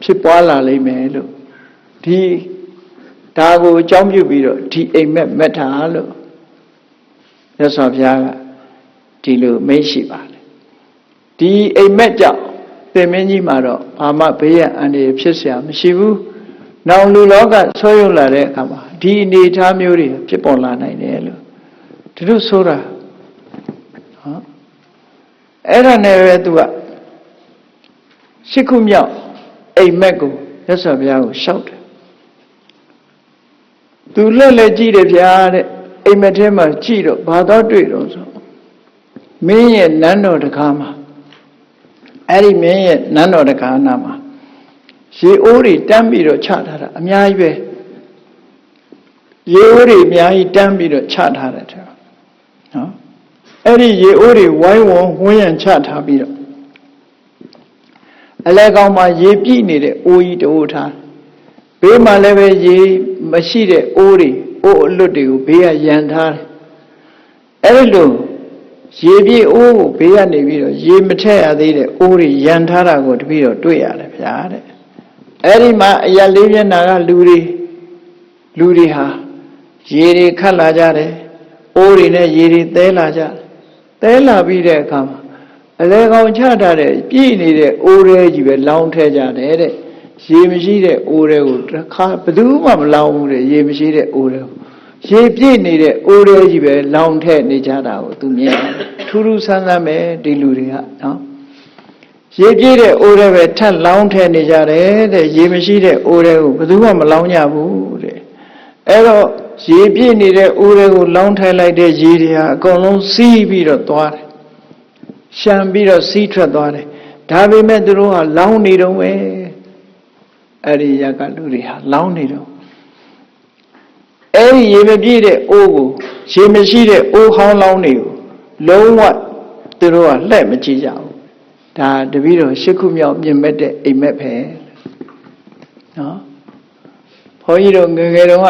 ဖြစ်ပွားလာလိမ့်မယ်လို့ဒါကိုအကြောင်းပြုပြီးတော့ဒီအိမ်မက်မက်တာလို့မြတ်စွာဘုရားကဒီလိုမိတ်ရှိပါတယ်ဒီအိမ်မက်ကြောင့်သင်မင်းကြီးမှာတော့ဘာမှဘေးရန်အန္တရာယ်ဖြစ်เสียမရှိဘူးနောင်လူလောကဆွဲယုံလာတဲ့အခါမှာဒီအနေအထားမျိုးတွေဖြစ်ပေါ်လာနိုင်တယ်လို့ဒီလိုဆိုတာအဲ့ဒါနဲ့ပဲသူကရှစ်ခုမြောက်အိမ်မက်ကိုမြတ်စွာဘုရားကိုလျှောက်တယ်သူလက်ကြည့်တယ်ဗျာတဲ့အိမ်မက်ထဲမှာကြည့်တော့ဘာတော့တွေ့တော့ဆိုမင်းရဲ့နန်းတော်တကားမှာအဲ့ဒီမင်းရဲ့နန်းတော်တကားနာမှာရေအိုးတွေတန်းပြီးတော့ချထားတာအများကြီးပဲရေအိုးတွေအများကြီးတန်းပြီးတော့ချထားတယ်တဲ့နော်အဲ့ဒီရေအိုးတွေဝိုင်းဝန်းရံချထားပြီးတော့အလဲကောင်မှာရေပြည့်နေတဲ့အိုးကြီးတိုးထားဘေးမှာလည်းပဲရေမရှိတဲ့အိုးတွေအိုးအလွတ်တွေကိုဘေးကရံထားတယ်အဲ့လိုရေပြည့်အိုးကိုဘေးကနေပြီးတော့ရေမထက်ရသေးတဲ့အိုးတွေရံထားတာကိုတပည့်တော်တွေ့ရတယ်ဗျာတဲ့အဲ့ဒီမှာအရာလေးမျက်နှာကလူတွေဟာရေတွေခတ်လာကြတယ်အိုးတွေနဲ့ရေတွေသဲလာကြတယ်သဲလာပြီးတဲ့အခါမှာအလဲကောင်ချထားတဲ့ပြည့်နေတဲ့အိုးတွေကြီးပဲလောင်းထဲကြတယ်တဲ့ရေမရှိတဲ့အိုးတွေကိုတစ်ခါဘယ်သူမှမလောင်းဘူးတဲ့ရေမရှိတဲ့အိုးတွေကိုရေပြည့်နေတဲ့အိုးတွေကြီးပဲလောင်းထဲနေကြတာကိုသူမြင်တယ်ထူးထူးဆန်းဆန်းပဲဒီလူတွေကနော်ရေပြည့်တဲ့အိုးတွေပဲထပ်လောင်းထဲနေကြတယ်တဲ့ရေမရှိတဲ့အိုးတွေကိုဘယ်သူမှမလောင်းကြဘူးတဲ့အဲ့တော့ရေပြည့်နေတဲ့အိုးတွေကိုလောင်းထဲလိုက်တဲ့ရေတွေဟာအကုန်လုံးစီးပြီးတော့သွားတယ်ရှမ်းပြီးတော့စီးထွက်သွားတယ်ဒါပေမဲ့သူတို့ဟာလောင်းနေတော့ပဲအဲ့ဒီရကလူတွေဟာလောင်းနေတော့အဲ့ဒီရေမပြည့်တဲ့အိုးကိုရေမရှိတဲ့အိုးဟောင်းလောင်းတွေကိုလုံးဝသူတို့ကလှည့်မကြည့်ကြဘူးဒါတပည့်တော်ရှစ်ခုမြောက်မြင်မဲ့တဲ့အိမ်မက်ပဲနော်ဘုန်းကြီးတို့ငယ်ငယ်တုန်းက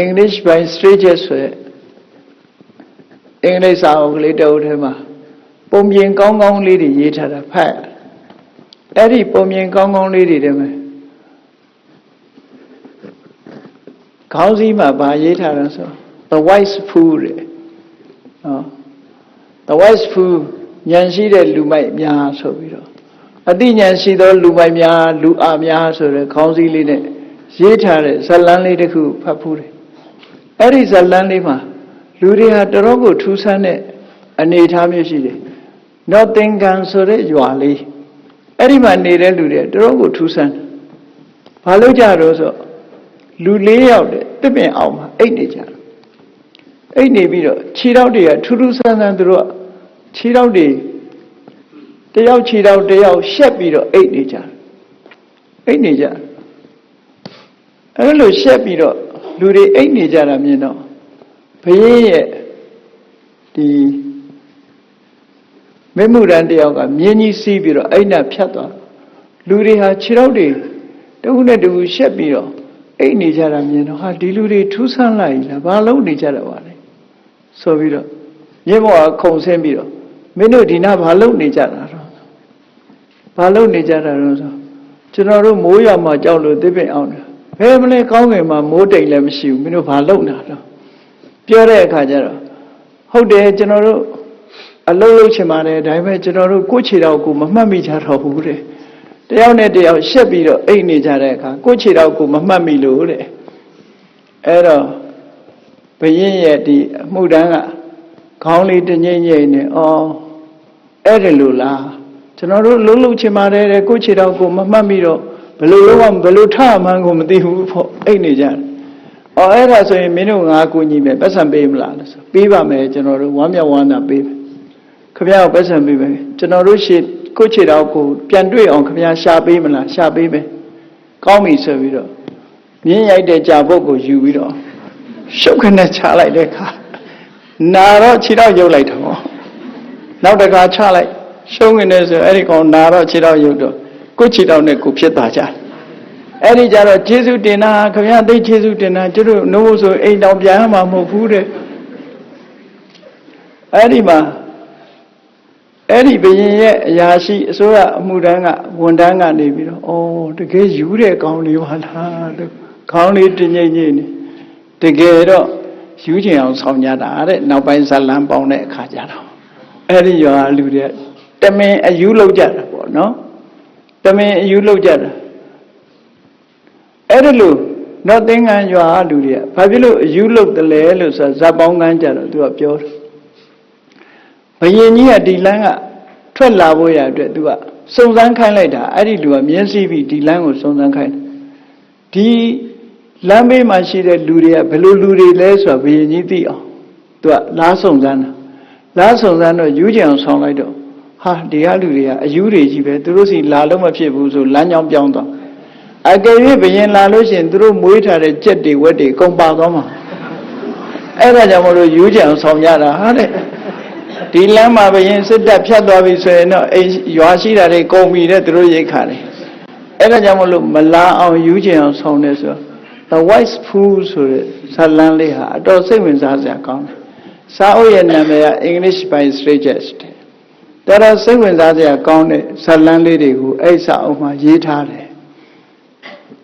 English by Stranger ဆိုတဲ့အင်္ဂလိပ်စာအုပ်ကလေးတစ်အုပ်ထဲမှာပုံပြင်ကောင်းကောင်းလေးတွေရေးထားတာဖတ်အဲ့ဒီပုံပြင်ကောင်းကောင်းလေးတွေထဲမှာခေါင်းစည်းမှာဗာရေးထားတာဆို The Wise Fool တဲ့နော် The Wise Fool ဉာဏ်ရှိတဲ့လူမိုက်များဆိုပြီးတော့အသိဉာဏ်ရှိသောလူမိုက်များလူအားများဆိုတဲ့ခေါင်းစည်းလေးနဲ့ရေးထားတဲ့ဇာတ်လမ်းလေးတစ်ခုဖတ်ဖူးတယ်အဲ့ဒီဇာတ်လမ်းလေးမှာလူတွေဟာတော်တော်ကိုထူးဆန်းတဲ့အနေအထားမျိုးရှိတယ်နော်သင်္ကန်းဆိုတဲ့ရွာလေးအဲ့ဒီမှာနေတဲ့လူတွေတော်တော်ကိုထူးဆန်းတယ်ဘာလို့ကြတော့ဆိုလူ၄ယောက်တဲ့တစ်ပင်အောင်မှာအိတ်နေကြတယ်အိတ်နေပြီးတော့ခြေထောက်တွေကထူးထူးဆန်းဆန်းသူတို့ခြေထောက်တွေတယောက်ခြေထောက်တယောက်ရှက်ပြီးတော့အိတ်နေကြတယ်အဲ့လိုရှက်ပြီးတော့လူတွေအိတ်နေကြတာမြင်တော့ဘုရင်ရဲ့ဒီမေမှုရန်တယောက်ကမြင်းကြီးစီးပြီးတော့အိတ်နဲ့ဖြတ်သွားလူတွေဟာခြေထောက်တွေ တူနဲ့တူရှက်ပြီးတော့အိတ်နေကြတာမြင်တော့ဟာဒီလူတွေထူးဆန်းလိုက်လားဘာလို့နေကြတာပါလဲဆိုပြီးတော့မြင့်မောကခုံဆင်းပြီးတော့မင်းတို့ဒီနာဘာလို့နေကြတာတော့ဘာလို့နေကြတာတော့ဆိုကျွန်တော်တို့မိုးရွာမှာကြောက်လို့သစ်ပင်အောင်တယ်ဘယ်မလဲကောင်းငင်မှာမိုးတိမ်လည်းမရှိဘူးမင်းတို့ဘာလုပ်နေတာတော့ပြောတဲ့အခါကျတော့ဟုတ်တယ်ကျွန်တော်တို့အလုံးလုံးချင်ပါတယ်ဒါပေမဲ့ကျွန်တော်တို့ကိုယ့်ခြေတော်ကိုမမှတ်မိကြတော့ဘူးတဲ့တယောက်နဲ့တယောက်ရှက်ပြီးတော့အိတ်နေကြတဲ့အခါကိုယ့်ခြေတော်ကိုမမှတ်မိလို့တဲ့အဲ့တော့ဘုရင်ရဲ့ဒီအမှုတန်းကခေါင်းလေးတငိမ့်ငိမ့်နဲ့အော်အဲ့ဒါလို့လားကျွန်တော်တို့လုံးလုံးချင်ပါတယ်တဲ့ကိုယ့်ခြေတော်ကိုမမှတ်မိတော့ဘယ်လိုလုပ်မှဘယ်လိုထမှန်းကိုမသိဘူးပေါ့အိတ်နေကြတယ်အော်အဲ့ဒါဆိုရင်မင်းတို့ငါကူညီမယ်ပတ်စံပေးမလားလို့ဆိုပေးပါမယ်ကျွန်တော်တို့ဝမ်းမြောက်ဝမ်းသာပေးမယ်ခင်ဗျားကိုပတ်စံပေးမယ်ကျွန်တော်တို့ရှေ့ကိုယ့်ခြေတော်ကိုပြန်တွေ့အောင်ခင်ဗျားရှာပေးမလားရှာပေးမယ်ကောင်းပြီဆိုပြီးတော့မြင်းရိုက်တဲ့ကြာပုတ်ကိုယူပြီးတော့ရှုပ်ခနဲ့ချလိုက်တဲ့အခါနာတော့ခြေတော်ရုပ်လိုက်တော့နောက်တခါချလိုက်ရှုံးနေဆိုအဲ့ဒီကောင်နာတော့ခြေတော်ရုပ်တော့ကိုယ့်ခြေတော်နဲ့ကိုဖြစ်သွားကြတယ်အဲ့ဒီကြတော့ကျေးဇူးတင်တာခင်ဗျားသိကျေးဇူးတင်တာကျတို့နိုးဆိုအိမ်တောင်ပြန်မှာမဟုတ်ဘူးတဲ့အဲ့ဒီမှာအဲ့ဒီဘုရင်ရဲ့အရာရှိအစိုးရအမှုတန်းကဝန်တန်းကနေပြီးတော့ဩတကယ်ယူတဲ့ကောင်းလေးပါလားခေါင်းလေးတငိမ့်ငိမ့်နေတကယ်တော့ယူချင်အောင်ဆောင်ကြတာတဲ့နောက်ပိုင်းဇလံပေါင်းတဲ့အခါကျတော့အဲ့ဒီရွာလူတွေတမင်အယူလောက်ကြတာပေါ့နော်တမင်အယူလောက်ကြတာအဲ့ဒါလို့တော့သင်္ကန်းရွာလူတွေကဘာဖြစ်လို့အယူလောက်တယ်လဲလို့ဆိုဇက်ပေါင်းကန်းကြတော့သူကပြောတယ်ဘယင်ကြီးကဒီလမ်းကထွက်လာဖို့ရအတွက်သူကစုံစမ်းခိုင်းလိုက်တာအဲ့ဒီလူကမြင်းစည်းပြီးဒီလမ်းကိုစုံစမ်းခိုင်းဒီလမ်းဘေးမှာရှိတဲ့လူတွေကဘယ်လိုလူတွေလဲဆိုတာဘယင်ကြီးသိအောင်သူကလားစုံစမ်းတာလားစုံစမ်းတော့ယူကြအောင်ဆောင်းလိုက်တော့ဟာဒီကလူတွေကအယူတွေကြီးပဲသူတို့စီလာလို့မဖြစ်ဘူးဆိုလမ်းကြောင်းပြောင်းသွားအကယ်၍ဘယင်လာလို့ရှိရင်သူတို့မွေးထားတဲ့ကြက်တွေဝက်တွေကုန်ပါသွားမှာအဲ့ဒါကြောင့်မလို့ယူကြအောင်ဆောင်းကြတာဟာတဲ့ဒီလမ်းမှာဘယင်စစ်တပ်ဖြတ်သွားပြီဆိုရင်တော့အိမ်ရွာရှိတာတွေကုန်ပြီတဲ့သူတို့ရိတ်ခါတယ်အဲ့ဒါကြောင့်မလို့မလာအောင်ယူကြအောင်ဆောင်းနေဆို The Wise Fool ဆိုတဲ့ဇာတ်လမ်းလေးဟာအတော်စိတ်ဝင်စားစရာကောင်းတယ်စာအုပ်ရဲ့နာမည်က English by Strategist ဒါတော့စိတ်ဝင်စားစရာကောင်းတဲ့ဇာတ်လမ်းလေးတွေကိုအဲ့စာအုပ်မှာရေးထားတယ်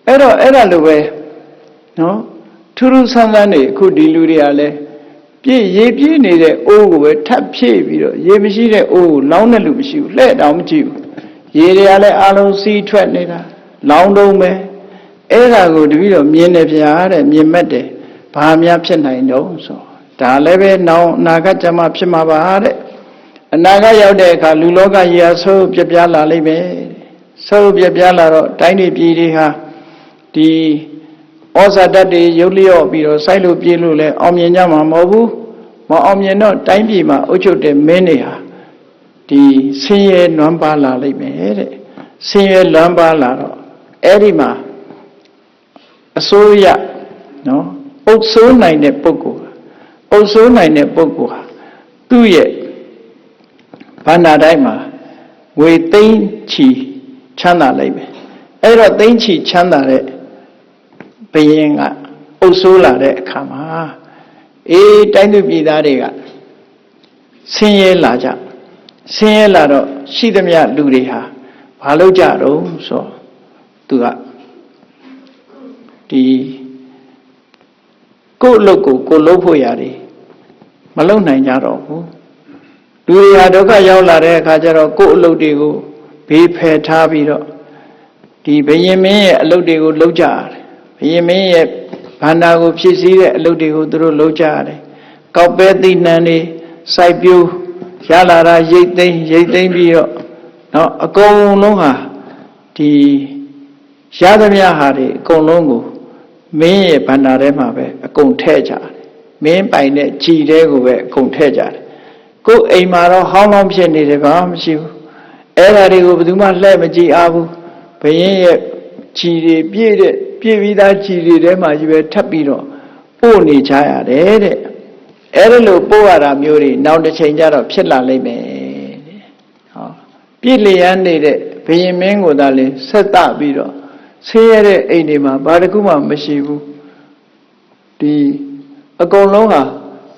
အဲ့တော့အဲ့ဒါလိုပဲနော်ထူးထူးဆန်းဆန်းနေအခုဒီလူတွေကလည်းပြည့်ရေပြည့်နေတဲ့အိုးကိုပဲထပ်ဖြည့်ပြီးတော့ရေမရှိတဲ့အိုးကိုလောင်းတဲ့လူမရှိဘူးလှဲ့တောင်မကြည့်ဘူးရေတွေကလည်းအလုံးစီးထွက်နေတာလောင်းတုံးပဲအဲ့ဒါကိုတပည့်တော်မြင်တယ်ဗျာတဲ့မြင်မဲ့တယ်ဘာများဖြစ်နိုင်တော့ဆိုဒါလည်းပဲနောင်အနာဂတ်ကျမှဖြစ်မှာပါတဲ့အနာဂတ်ရောက်တဲ့အခါလူလောကကြီးဟာဆိုးပြပြလာလိမ့်မယ်ဆိုးပြပြလာတော့တိုင်းပြည်တွေဟာဒီဩဇာတတ်တွေရုပ်လျော့ပြီးတော့စိုက်လို့ပြေးလို့လဲအောင်မြင်ကြမှာမဟုတ်ဘူးမအောင်မြင်တော့တိုင်းပြည်မှာအုပ်ချုပ်တဲ့မင်းတွေဟာဒီဆင်းရဲနွမ်းပါလာလိမ့်မယ်တဲ့ဆင်းရဲလွမ်းပါလာတော့အဲ့ဒီမှာအစိုးရနော်အုပ်စိုးနိုင်တဲ့ပုဂ္ဂိုလ်အုပ်စိုးနိုင်တဲ့ပုဂ္ဂိုလ်ဟာသူ့ရဲ့ဘန္နာတိုင်းမှာငွေသိန်းချီချမ်းသာလိမ့်မယ်အဲ့တော့သိန်းချီချမ်းသာတဲ့ဘုရင်ကအုပ်စိုးလာတဲ့အခါမှာတိုင်းသူပြည်သားတွေကဆင်းရဲလာကြဆင်းရဲလာတော့ရှိသမျှလူတွေဟာဘာလုပ်ကြတော့ဆိုသူကဒီကိုယ့်အလုပ်ကိုလုပ်ဖို့ရတယ်မလုပ်နိုင်ကြတော့ဘူးလူတွေဟာဒုက္ခရောက်လာတဲ့အခါကျတော့ကိုယ့်အလုပ်တွေကိုဘေးဖယ်ထားပြီးတော့ဒီဘယင်မင်းရဲ့အလုပ်တွေကိုလုပ်ကြရတယ်ဘယင်မင်းရဲ့ဘန္နာကိုဖြည့်ဆည်းတဲ့အလုပ်တွေကိုသူတို့လုပ်ကြရတယ်ကောက်ပဲသိနှံတွေစိုက်ပျိုးရလာတာရိတ်သိမ်းပြီးတော့နော်အကုန်လုံးဟာဒီရသမျှဟာတွေအကုန်လုံးကိုမင်းရဲ့ဘန္နာထဲမှာပဲအကုန်ထည့်ကြတယ်မင်းပိုင်တဲ့ကြည်တဲ့ကိုပဲအကုန်ထည့်ကြတယ်ကိုယ်အိမ်မှာတော့ဟောင်းလောင်းဖြစ်နေတယ်ဘာမှမရှိဘူးအဲ့ဓာတွေကိုဘယ်သူမှလှည့်မကြည့်အားဘူးဘယင်းရဲ့ကြည်တွေပြည့်ပြီးသားကြည်တွေထဲမှာကြီးပဲထပ်ပြီးတော့ပို့နေကြရတယ်တဲ့အဲ့ဒါလို့ပို့ရတာမျိုးတွေနောက်တစ်ချိန်ကျတော့ဖြစ်လာလိမ့်မယ်တဲ့ဟောပြည့်လျက်နေတဲ့ဘယင်မင်းကိုသာလေဆက်သပြီးတော့ ဆင်းရဲတဲ့အိမ်တွေမှာဘာတစ်ခုမှမရှိဘူးဒီအကုန်လုံးဟာ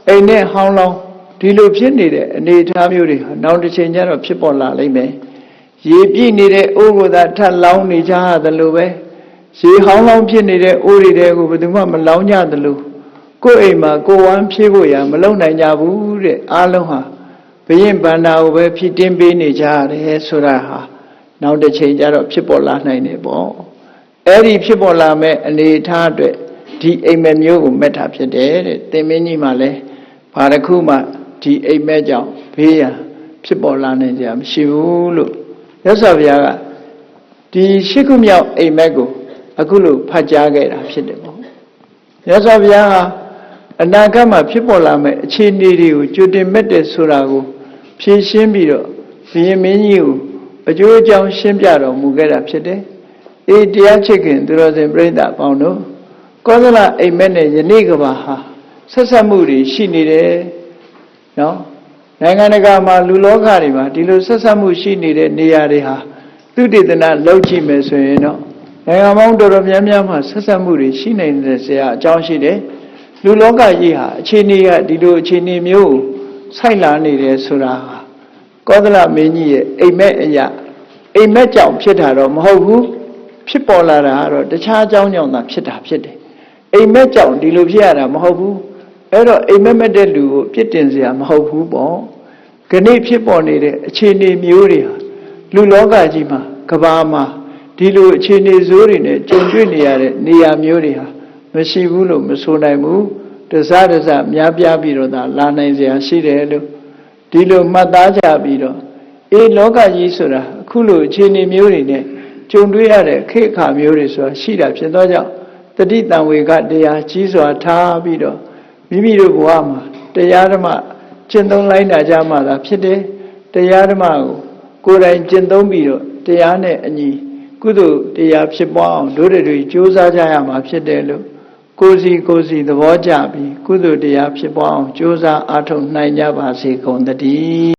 အိမ်နဲ့ဟောင်းလောင်းဒီလိုဖြစ်နေတဲ့အနေအထားမျိုးတွေဟာနောက်တစ်ချိန်ကျတော့ဖြစ်ပေါ်လာလိမ့်မယ်ရေပြည့်နေတဲ့အိုးကိုသာထပ်လောင်းနေကြရတယ်လို့ပဲရေဟောင်းလောင်းဖြစ်နေတဲ့အိုးတွေကိုဘယ်သူမှမလောင်းကြသလိုကိုယ့်အိမ်မှာကိုယ်ဝမ်းဖြည့်ဖို့ရမလုံနိုင်ကြဘူးတဲ့အားလုံးဟာဘယင်ဗန္တာကိုပဲဖြစ်တင်းပေးနေကြရတယ်ဆိုတာဟာနောက်တစ်ချိန်ကျတော့ဖြစ်ပေါ်လာနိုင်တယ်ပေါ့အဲ့ဒီဖြစ်ပေါ်လာမဲ့အနေအထားအတွက်ဒီအိမ်မက်မျိုးကိုမက်တာဖြစ်တယ်တဲ့သင်မင်းကြီးမှလည်းဘာတစ်ခုမှဒီအိမ်မက်ကြောင့်ဘေးရန်ဖြစ်ပေါ်လာနိုင်ကြမရှိဘူးလို့မြတ်စွာဘုရားကဒီရှိခုမြောက်အိမ်မက်ကိုအခုလိုဖတ်ကြားခဲ့တာဖြစ်တယ်ပေါ့မြတ်စွာဘုရားဟာအနာဂတ်မှာဖြစ်ပေါ်လာမဲ့အခြေအနေတွေကိုကြိုတင်မဲ့တယ်ဆိုတာကိုဖြည့်ရှင်းပြီးတော့ဘုရင်မင်းကြီးကိုအကျိုးအကြောင်းရှင်းပြတော်မူခဲ့တာဖြစ်တယ်အေးတရားချစ်ခင်သူတော်စင်ပြိဿအပေါင်းတို့ကောသလအိမ်မက်နဲ့ယနေ့ကဘာဟာဆက်ဆက်မှုတွေရှိနေတယ်နော်နိုင်ငံတကာမှာလူလောကတွေမှာဒီလိုဆက်ဆက်မှုရှိနေတဲ့နေရာတွေဟာသုတေသနလုပ်ကြည့်မယ်ဆိုရင်တော့နိုင်ငံပေါင်းတော်တော်များများမှာဆက်ဆက်မှုတွေရှိနေတဲ့ဆရာအကြောင်းရှိတယ်လူလောကကြီးဟာအခြေအနေကဒီလိုအခြေအနေမျိုးဆိုက်လာနေတယ်ဆိုတာကောသလမင်းကြီးရဲ့အိမ်မက်အရာအိမ်မက်ကြောင့်ဖြစ်တာတော့မဟုတ်ဘူးဖြစ်ပေါ်လာတာကတော့တခြားအကြောင်းကြောင့်သာဖြစ်တာဖြစ်တယ်အိမ်မက်ကြောင့်ဒီလိုဖြစ်ရတာမဟုတ်ဘူးအဲ့တော့အိမ်မက်မဲ့တဲ့လူကိုပြစ်တင်စရာမဟုတ်ဘူးပေါ့ခဏဖြစ်ပေါ်နေတဲ့အခြေအနေမျိုးတွေဟာလူလောကကြီးမှာကဘာမှာဒီလိုအခြေအနေဆိုးတွေနဲ့ကြုံတွေ့နေရတဲ့နေရာမျိုးတွေဟာမရှိဘူးလို့မဆိုနိုင်ဘူးတစားတစားများပြားပြီးတော့သာလာနိုင်စရာရှိတယ်လို့ဒီလိုမှတ်သားကြပြီးတော့အေးလောကကြီးဆိုတာအခုလိုအခြေအနေမျိုးတွေနဲ့ကြုံတွေ့ရတဲ့ခေတ်အခါမျိုးတွေဆိုတာရှိတာဖြစ်သောကြောင့်တတိတံဝေကတရားကြီးစွာထားပြီးတော့မိမိတို့ဘဝမှာတရားဓမ္မကျင့်သုံးလိုက်တာကြမှသာဖြစ်တယ်တရားဓမ္မကိုယ်တိုင်ကျင့်သုံးပြီးတော့တရားနဲ့အညီကုသိုလ်တရားဖြစ်ပွားအောင်တို့တွေကြိုးစားကြရမှာဖြစ်တယ်လို့ကိုယ်စီသဘောကျပြီးကုသိုလ်တရားဖြစ်ပွားအောင်ကြိုးစားအားထုတ်နိုင်ကြပါစေကုန်သတည်း